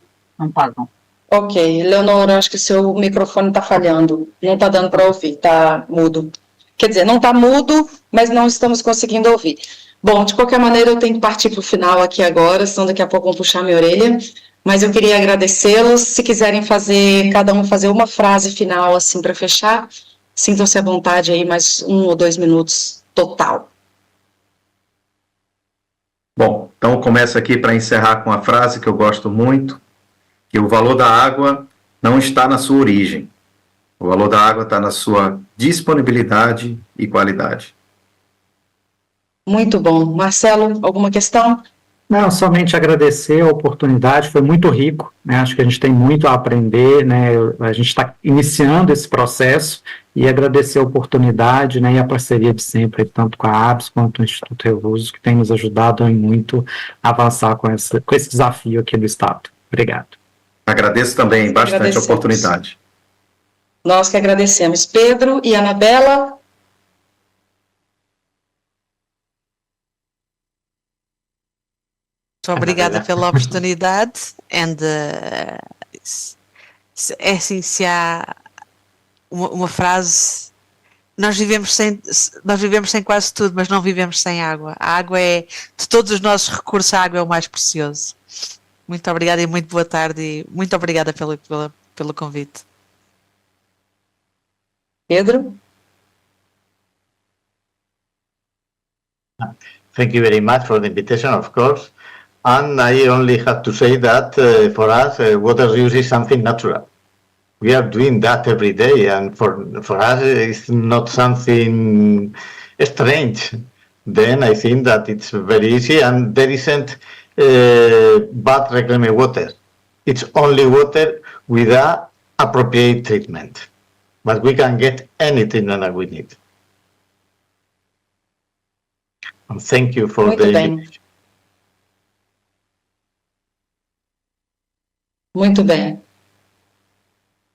pagam. Ok, Leonor, acho que o seu microfone está falhando, não está dando para ouvir, está mudo. Quer dizer, não está mudo, mas não estamos conseguindo ouvir. Bom, de qualquer maneira, eu tenho que partir para o final aqui agora, senão daqui a pouco vão puxar minha orelha, mas eu queria agradecê-los. Se quiserem cada um fazer uma frase final assim para fechar, sintam-se à vontade aí, mais 1 ou 2 minutos total. Bom, então eu começo aqui para encerrar com uma frase que eu gosto muito, que o valor da água não está na sua origem. O valor da água está na sua disponibilidade e qualidade. Muito bom. Marcelo, alguma questão? Não, somente agradecer a oportunidade, foi muito rico, né? Acho que a gente tem muito a aprender, né? A gente está iniciando esse processo e agradecer a oportunidade, né? E a parceria de sempre, tanto com a ABS quanto o Instituto Reuso, que tem nos ajudado em muito a avançar com esse desafio aqui no Estado. Obrigado. Agradeço também bastante a oportunidade. Nós que agradecemos. Pedro e Anabela. Muito obrigada pela oportunidade. É assim, se há uma frase, nós vivemos sem quase tudo, mas não vivemos sem água. A água é, de todos os nossos recursos, a água é o mais precioso. Muito obrigada e muito boa tarde, e muito obrigada pelo convite. Pedro? Thank you very much for the invitation, of course. And I only have to say that for us, water reuse is something natural. We are doing that every day, and for us, it's not something strange. Then I think that it's very easy, and there isn't bad reclaimed water. It's only water with a appropriate treatment. But we can get anything that we need. And thank you for Muito the bem. invitation. Muito bem.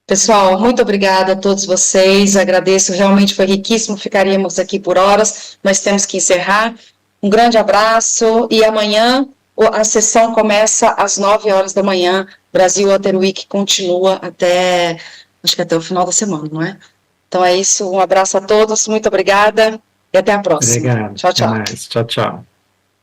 Pessoal, muito obrigada a todos vocês, agradeço, realmente foi riquíssimo, ficaríamos aqui por horas, mas temos que encerrar. Um grande abraço e amanhã a sessão começa às 9 horas da manhã, Brasil Water Week continua até, acho que até o final da semana, não é? Então é isso, um abraço a todos, muito obrigada e até a próxima. Obrigado. Tchau, tchau. Até mais. Tchau, tchau.